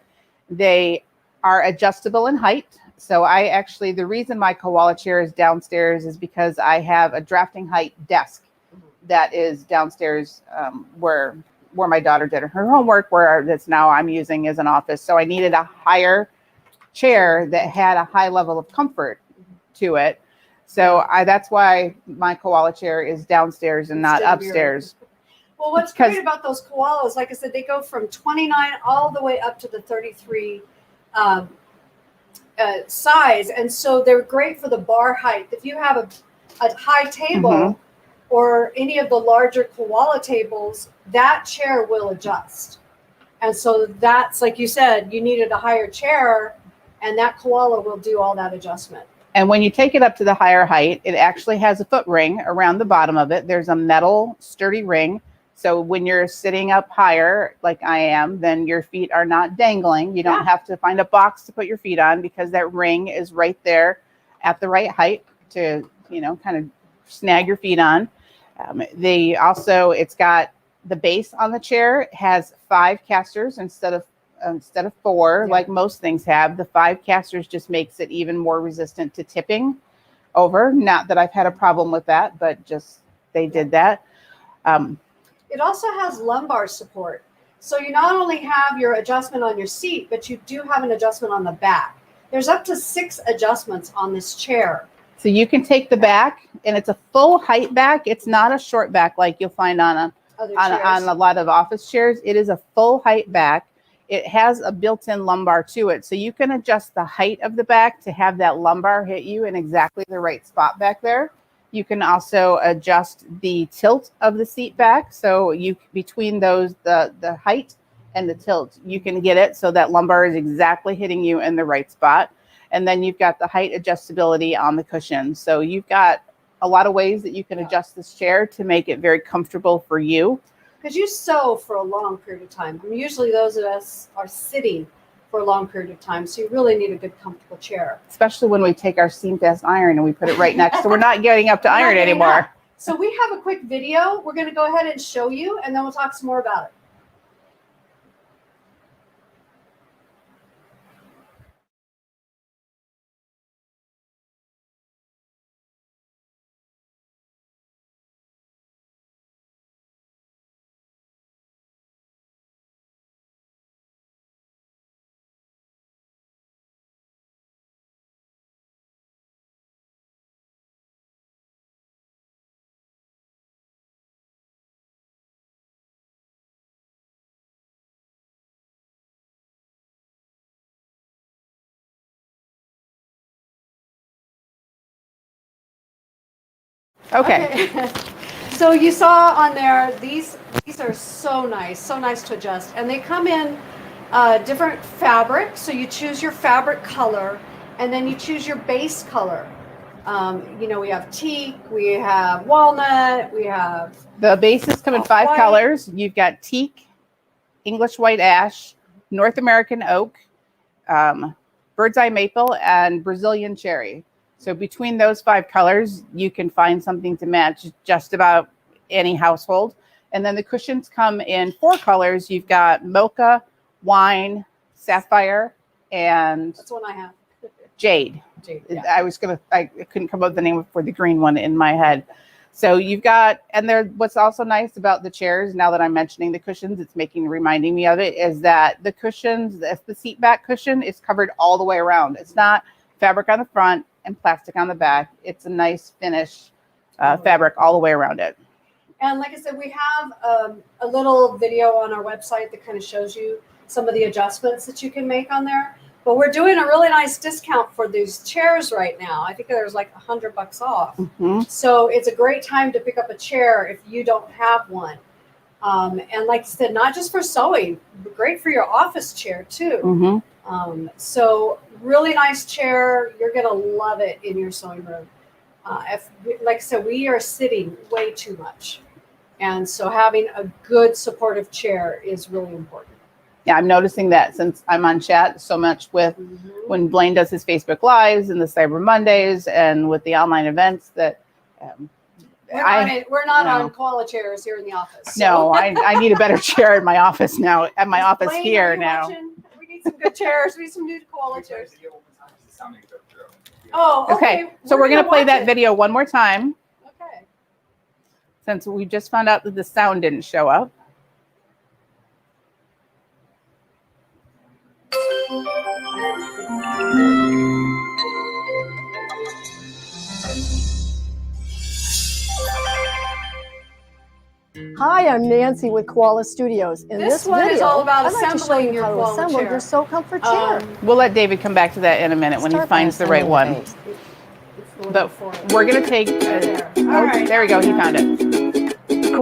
They are adjustable in height. So the reason my Koala chair is downstairs is because I have a drafting height desk that is downstairs where my daughter did her homework, where that's now I'm using as an office. So I needed a higher chair that had a high level of comfort to it. So that's why my Koala chair is downstairs and not upstairs. Well, what's great about those Koalas, like I said, they go from 29 all the way up to the 33 size. And so they're great for the bar height. If you have a high table or any of the larger Koala tables, that chair will adjust. And so that's, like you said, you needed a higher chair, and that Koala will do all that adjustment. And when you take it up to the higher height, it actually has a foot ring around the bottom of it. There's a metal sturdy ring. So when you're sitting up higher, like I am, then your feet are not dangling. You don't have to find a box to put your feet on, because that ring is right there at the right height to, kind of snag your feet on. It's got the base on the chair has 5 casters instead of 4, like most things have. The 5 casters just makes it even more resistant to tipping over. Not that I've had a problem with that, but just they did that. It also has lumbar support. So you not only have your adjustment on your seat, but you do have an adjustment on the back. There's up to 6 adjustments on this chair. So you can take the back, and it's a full height back. It's not a short back like you'll find on a lot of office chairs. It is a full height back. It has a built-in lumbar to it. So you can adjust the height of the back to have that lumbar hit you in exactly the right spot back there. You can also adjust the tilt of the seat back. So between those, the height and the tilt, you can get it so that lumbar is exactly hitting you in the right spot. And then you've got the height adjustability on the cushion. So you've got a lot of ways that you can adjust this chair to make it very comfortable for you. Because you sew for a long period of time. I mean, usually those of us are sitting for a long period of time. So you really need a good, comfortable chair. Especially when we take our steam fast iron and we put it right next. So we're not getting up to iron anymore. So we have a quick video. We're going to go ahead and show you, and then we'll talk some more about it. Okay. So you saw on there, these are so nice to adjust. And they come in different fabric. So you choose your fabric color and then you choose your base color. You know, we have teak, we have walnut, we have... The bases come in 5 white. colors. You've got teak, English white ash, North American oak, bird's eye maple, and Brazilian cherry. So between those 5 colors, you can find something to match just about any household. And then the cushions come in 4 colors. You've got mocha, wine, sapphire, and that's one I have. Jade. Yeah. I couldn't come up with the name for the green one in my head. So you've got, and there, what's also nice about the chairs, now that I'm mentioning the cushions, it's reminding me of it, is that the cushions, the seat back cushion is covered all the way around. It's not fabric on the front and plastic on the back. It's a nice finish fabric all the way around it. And like I said, we have a little video on our website that kind of shows you some of the adjustments that you can make on there. But we're doing a really nice discount for these chairs right now. I think there's like $100 off. Mm-hmm. So it's a great time to pick up a chair if you don't have one. And like I said, not just for sewing, but great for your office chair too. Mm-hmm. So really nice chair. You're going to love it in your sewing room. Like I said, we are sitting way too much. And so having a good supportive chair is really important. Yeah, I'm noticing that since I'm on chat so much with when Blaine does his Facebook Lives and the Cyber Mondays and with the online events that we're not on koala chairs here in the office. So. No, I need a better chair in my office now, at my office Blaine, here now. Watching? We need some good chairs. We need some new koala chairs. Oh, okay. So we're going to play that video one more time. Okay. Since we just found out that the sound didn't show up. Hi, I'm Nancy with Koala Studios. In this one video, is all about I'd like to show assembling you your how to koala assemble chair. your Sew Comfort chair. We'll let David come back to that in a minute when he finds the right one. But we're going to take... right. There we go. He found it.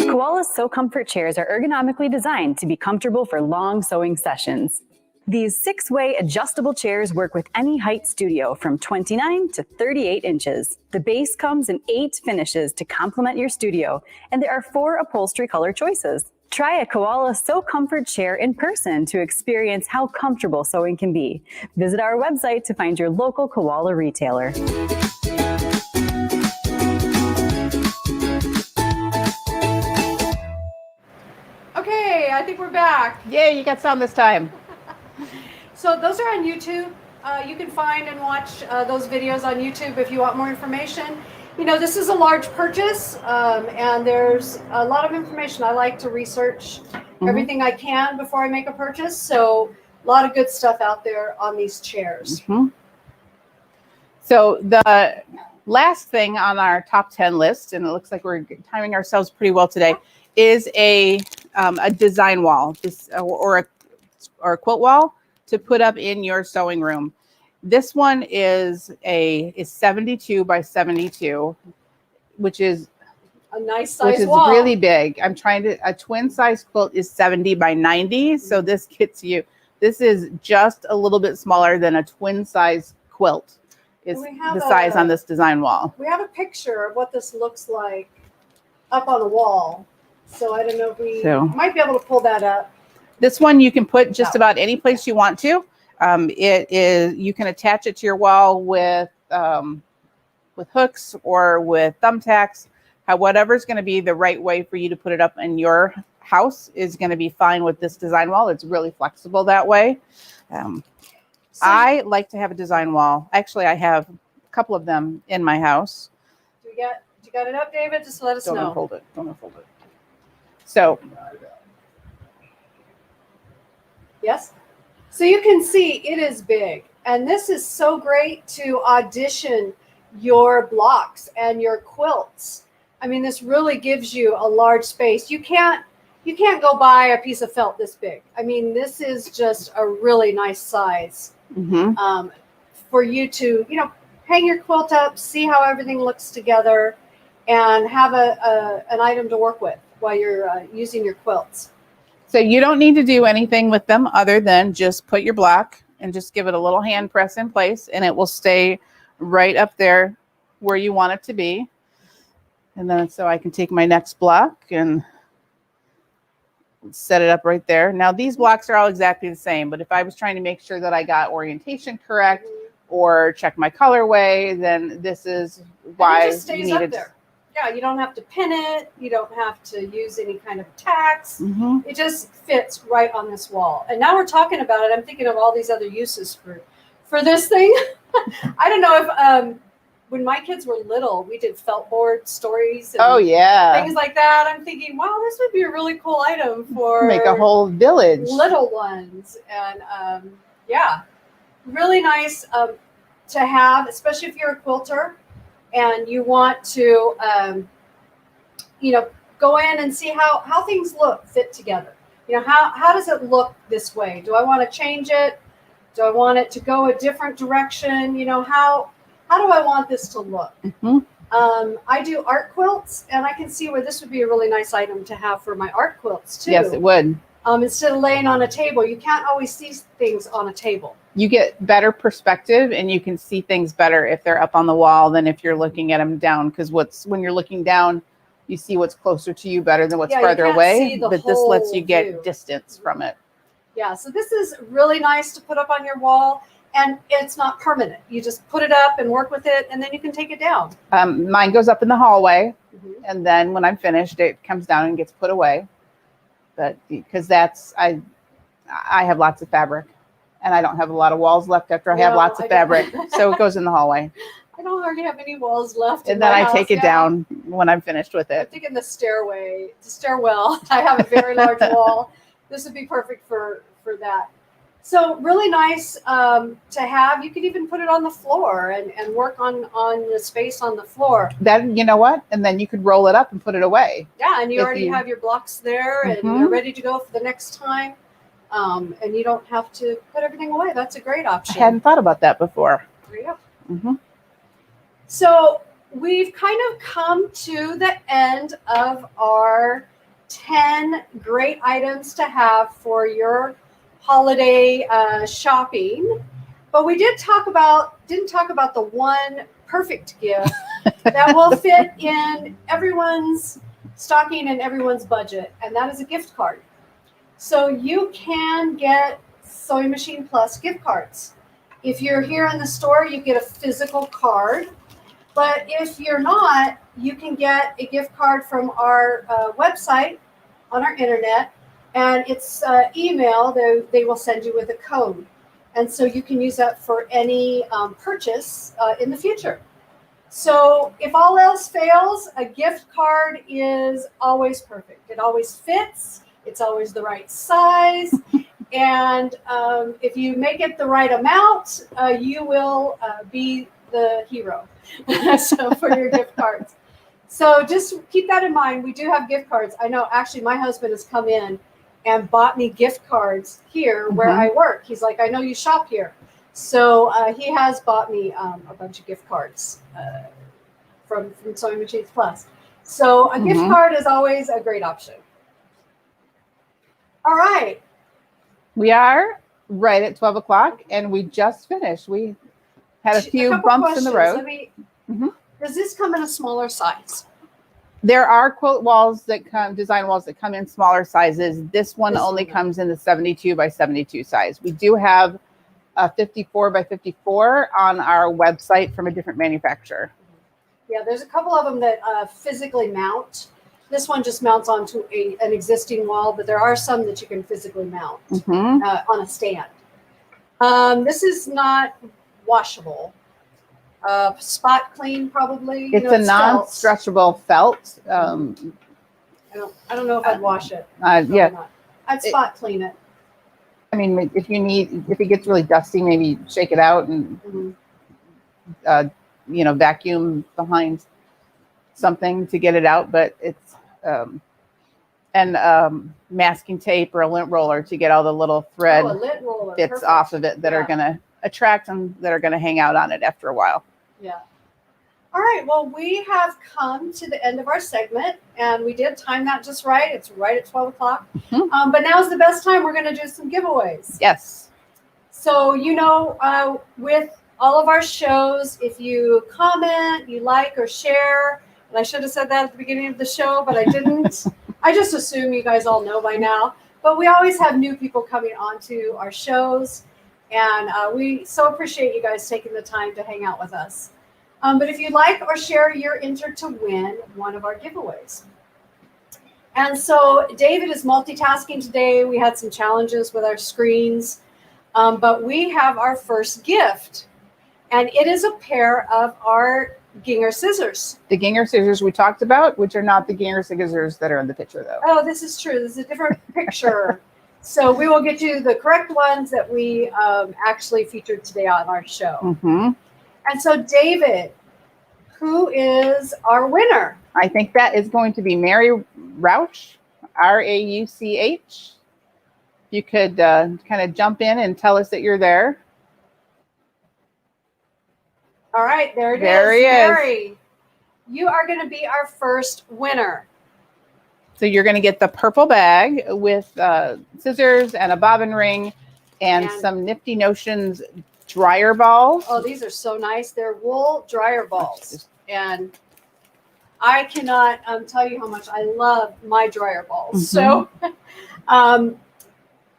Koala's Sew Comfort chairs are ergonomically designed to be comfortable for long sewing sessions. These 6-way adjustable chairs work with any height studio from 29 to 38 inches. The base comes in 8 finishes to complement your studio, and there are 4 upholstery color choices. Try a Koala Sew Comfort chair in person to experience how comfortable sewing can be. Visit our website to find your local Koala retailer. Okay, I think we're back. Yay, you got sound this time. So those are on YouTube. You can find and watch those videos on YouTube if you want more information. You know, this is a large purchase, and there's a lot of information. I like to research everything I can before I make a purchase. So a lot of good stuff out there on these chairs. So the last thing on our top 10 list, and it looks like we're timing ourselves pretty well today, is a design wall, or a quilt wall to put up in your sewing room. This one is 72 by 72, which is a nice size which wall. is really big. A twin size quilt is 70 by 90. So this is just a little bit smaller than a twin size quilt is the size on this design wall. We have a picture of what this looks like up on the wall. So I don't know if we might be able to pull that up. This one you can put just about any place you want to. You can attach it to your wall with hooks or with thumbtacks. Whatever's going to be the right way for you to put it up in your house is going to be fine with this design wall. It's really flexible that way. I like to have a design wall. Actually, I have a couple of them in my house. Do you got it up, David? Just let us know. Don't unfold it. Don't unfold it. So, yes. So you can see it is big, and this is so great to audition your blocks and your quilts. I mean, this really gives you a large space. You can't go buy a piece of felt this big. I mean, this is just a really nice size. for you to, hang your quilt up, see how everything looks together, and have an item to work with while you're using your quilts. So you don't need to do anything with them other than just put your block and just give it a little hand press in place, and it will stay right up there where you want it to be. And then so I can take my next block and set it up right there. Now these blocks are all exactly the same, but if I was trying to make sure that I got orientation correct or check my colorway, then this is why it just stays up there. Yeah, you don't have to pin it. You don't have to use any kind of tacks. It just fits right on this wall. And now we're talking about it, I'm thinking of all these other uses for this thing. I don't know if when my kids were little, we did felt board stories and things like that. I'm thinking, wow, this would be a really cool item for make a whole village. Little ones. And yeah, really nice to have, especially if you're a quilter and you want to, go in and see how things fit together. How does it look this way? Do I want to change it? Do I want it to go a different direction? How do I want this to look? I do art quilts, and I can see where this would be a really nice item to have for my art quilts too. Yes, it would. Instead of laying on a table, you can't always see things on a table. You get better perspective, and you can see things better if they're up on the wall than if you're looking at them down. Because when you're looking down, you see what's closer to you better than what's farther away. But this lets you get distance from it. Yeah, so this is really nice to put up on your wall, and it's not permanent. You just put it up and work with it, and then you can take it down. Mine goes up in the hallway, and then when I'm finished, it comes down and gets put away. But because I have lots of fabric, and I don't have a lot of walls left after I have lots of fabric, so it goes in the hallway. I don't hardly have any walls left. And then I take it down when I'm finished with it. I'm thinking the stairwell. I have a very large wall. This would be perfect for that. So really nice to have. You could even put it on the floor and work on the space on the floor. Then you know what? And then you could roll it up and put it away. Yeah, and you already have your blocks there, and you're ready to go for the next time. And you don't have to put everything away. That's a great option. I hadn't thought about that before. Yeah. So we've kind of come to the end of our 10 great items to have for your holiday shopping, but we didn't talk about the one perfect gift that will fit in everyone's stocking and everyone's budget, and that is a gift card. So you can get Sewing Machine Plus gift cards. If you're here in the store, you get a physical card, but if you're not, you can get a gift card from our website on our internet, and it's email. They will send you with a code, and so you can use that for any purchase in the future. So if all else fails, a gift card is always perfect. It always fits. It's always the right size. And if you make it the right amount, you will be the hero so for your gift cards. So just keep that in mind. We do have gift cards. I know actually my husband has come in and bought me gift cards here where I work. He's like, I know you shop here. So he has bought me a bunch of gift cards from Sewing Machines Plus. So a gift card is always a great option. All right. We are right at 12 o'clock, and we just finished. We had a few bumps in the road. Does this come in a smaller size? There are quilt walls that come, design walls that come in smaller sizes. This one only comes in the 72 by 72 size. We do have a 54 by 54 on our website from a different manufacturer. Yeah, there's a couple of them that physically mount. This one just mounts onto an existing wall, but there are some that you can physically mount on a stand. This is not washable. Spot clean, probably. It's a non-stretchable felt. I don't know if I'd wash it. Yeah, I'd spot clean it. I mean, if it gets really dusty, maybe shake it out and vacuum behind something to get it out. But it's masking tape or a lint roller to get all the little thread bits off of it that are gonna attract them that are going to hang out on it after a while. Yeah. All right. Well, we have come to the end of our segment, and we did time that just right. It's right at 12 o'clock. But now's the best time. We're going to do some giveaways. Yes. So, with all of our shows, if you comment, you like or share, and I should have said that at the beginning of the show, but I didn't. I just assume you guys all know by now. But we always have new people coming onto our shows, and we so appreciate you guys taking the time to hang out with us. But if you like or share, you're entered to win one of our giveaways. And so David is multitasking today. We had some challenges with our screens, but we have our first gift, and it is a pair of our Ginger scissors. The Ginger scissors we talked about, which are not the Ginger scissors that are in the picture, though. Oh, this is true. This is a different picture. So we will get you the correct ones that we actually featured today on our show. Mm-hmm. And so, David, who is our winner? I think that is going to be Mary Rauch, Rauch. You could kind of jump in and tell us that you're there. All right, there it is. There he is. Mary, you are going to be our first winner. So you're going to get the purple bag with scissors and a bobbin ring and some Nifty Notions dryer balls. Oh, these are so nice. They're wool dryer balls. And I cannot tell you how much I love my dryer balls. Mm-hmm. So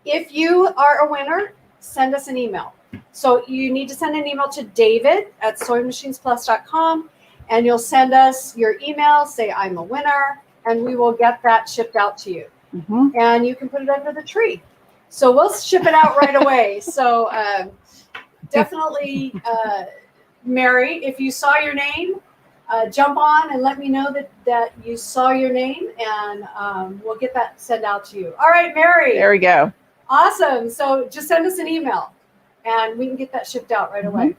if you are a winner, send us an email. So you need to send an email to David at SewingMachinesPlus.com, and you'll send us your email, say I'm a winner, and we will get that shipped out to you. Mm-hmm. And you can put it under the tree. So we'll ship it out right away. So definitely, Mary, if you saw your name, jump on and let me know that you saw your name, and we'll get that sent out to you. All right, Mary. There we go. Awesome. So just send us an email, and we can get that shipped out right away.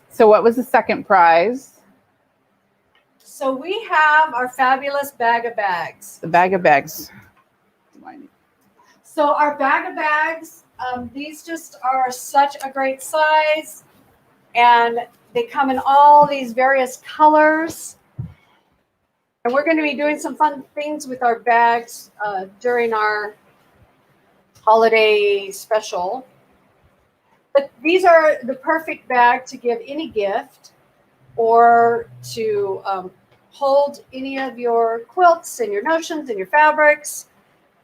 So what was the second prize? So we have our fabulous bag of bags. The bag of bags. So our bag of bags, these just are such a great size, and they come in all these various colors. And we're going to be doing some fun things with our bags during our holiday special. But these are the perfect bag to give any gift, or to hold any of your quilts and your notions and your fabrics,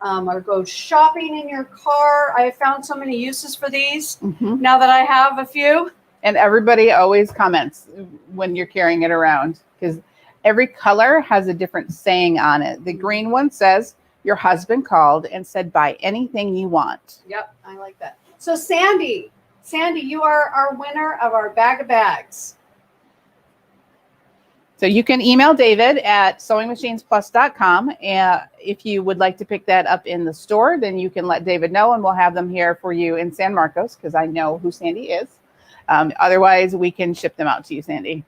or go shopping in your car. I have found so many uses for these now that I have a few. And everybody always comments when you're carrying it around, because every color has a different saying on it. The green one says, your husband called and said, buy anything you want. Yep, I like that. So Sandy, you are our winner of our bag of bags. So you can email David at SewingMachinesPlus.com. And if you would like to pick that up in the store, then you can let David know, and we'll have them here for you in San Marcos, because I know who Sandy is. Otherwise, we can ship them out to you, Sandy.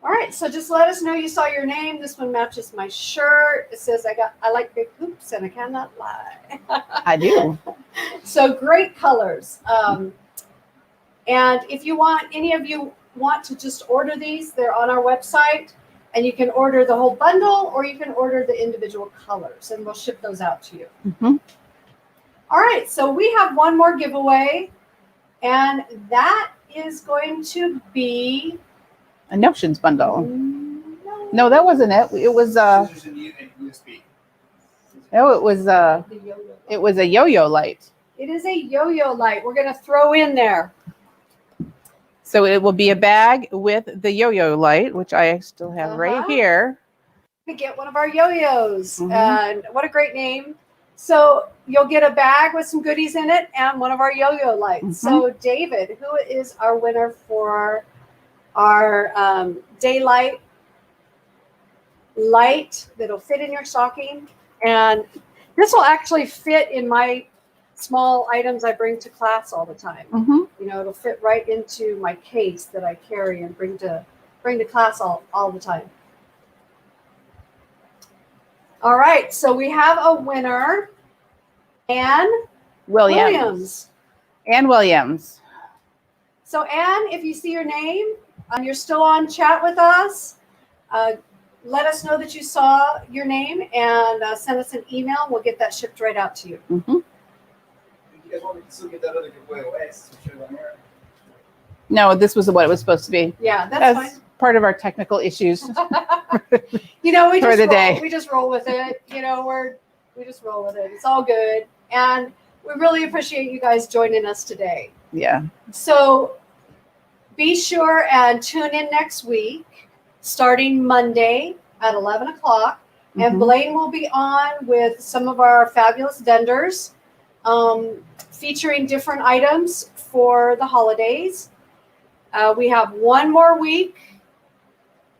All right, so just let us know you saw your name. This one matches my shirt. It says I like big hoops and I cannot lie. I do. So great colors. And if you want, any of you want to just order these, they're on our website, and you can order the whole bundle, or you can order the individual colors, and we'll ship those out to you. All right, so we have one more giveaway, and that is going to be a Notions bundle. No, that wasn't it. It was no, it was a yo-yo light. It is a yo-yo light. We're going to throw in there. So it will be a bag with the yo-yo light, which I still have right here. To get one of our yo-yos, and what a great name! So you'll get a bag with some goodies in it and one of our yo-yo lights. So David, who is our winner for our daylight light that'll fit in your stocking? And this will actually fit in my small items I bring to class all the time. You know, it'll fit right into my case that I carry and bring to class all the time. All right, so we have a winner, Anne. Williams. And Williams. So Anne, if you see your name and you're still on chat with us, let us know that you saw your name and send us an email. We'll get that shipped right out to you. Mm-hmm. You guys want me to still get that other giveaway away? No, this was what it was supposed to be. Yeah, that's fine. Part of our technical issues. You know, we For just the roll, day. we just roll with it. You know, we just roll with it. It's all good. And we really appreciate you guys joining us today. Yeah. So be sure and tune in next week, starting Monday at 11 o'clock. And Mhm. Blaine will be on with some of our fabulous vendors, featuring different items for the holidays. We have one more week.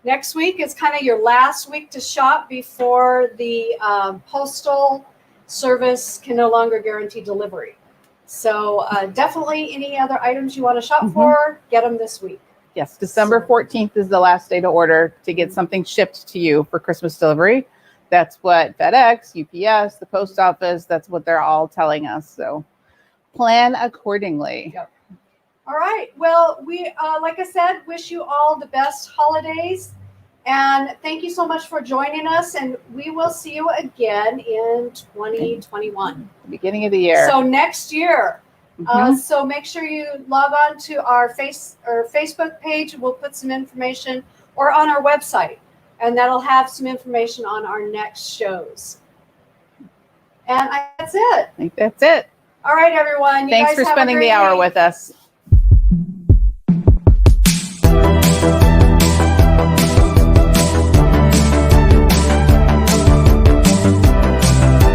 Next week is kind of your last week to shop before the postal service can no longer guarantee delivery. So definitely any other items you want to shop Mhm. for, get them this week. Yes, December 14th is the last day to order to get something shipped to you for Christmas delivery. That's what FedEx, UPS, the post office, that's what they're all telling us. So plan accordingly. Yep. All right. Well, we, like I said, wish you all the best holidays. And thank you so much for joining us. And we will see you again in 2021. The beginning of the year. So next year. Mhm. So make sure you log on to our Facebook page. We'll put some information, or on our website, and that'll have some information on our next shows. And that's it. I think that's it. All right, everyone. You Thanks guys for have a spending great the hour week. with us.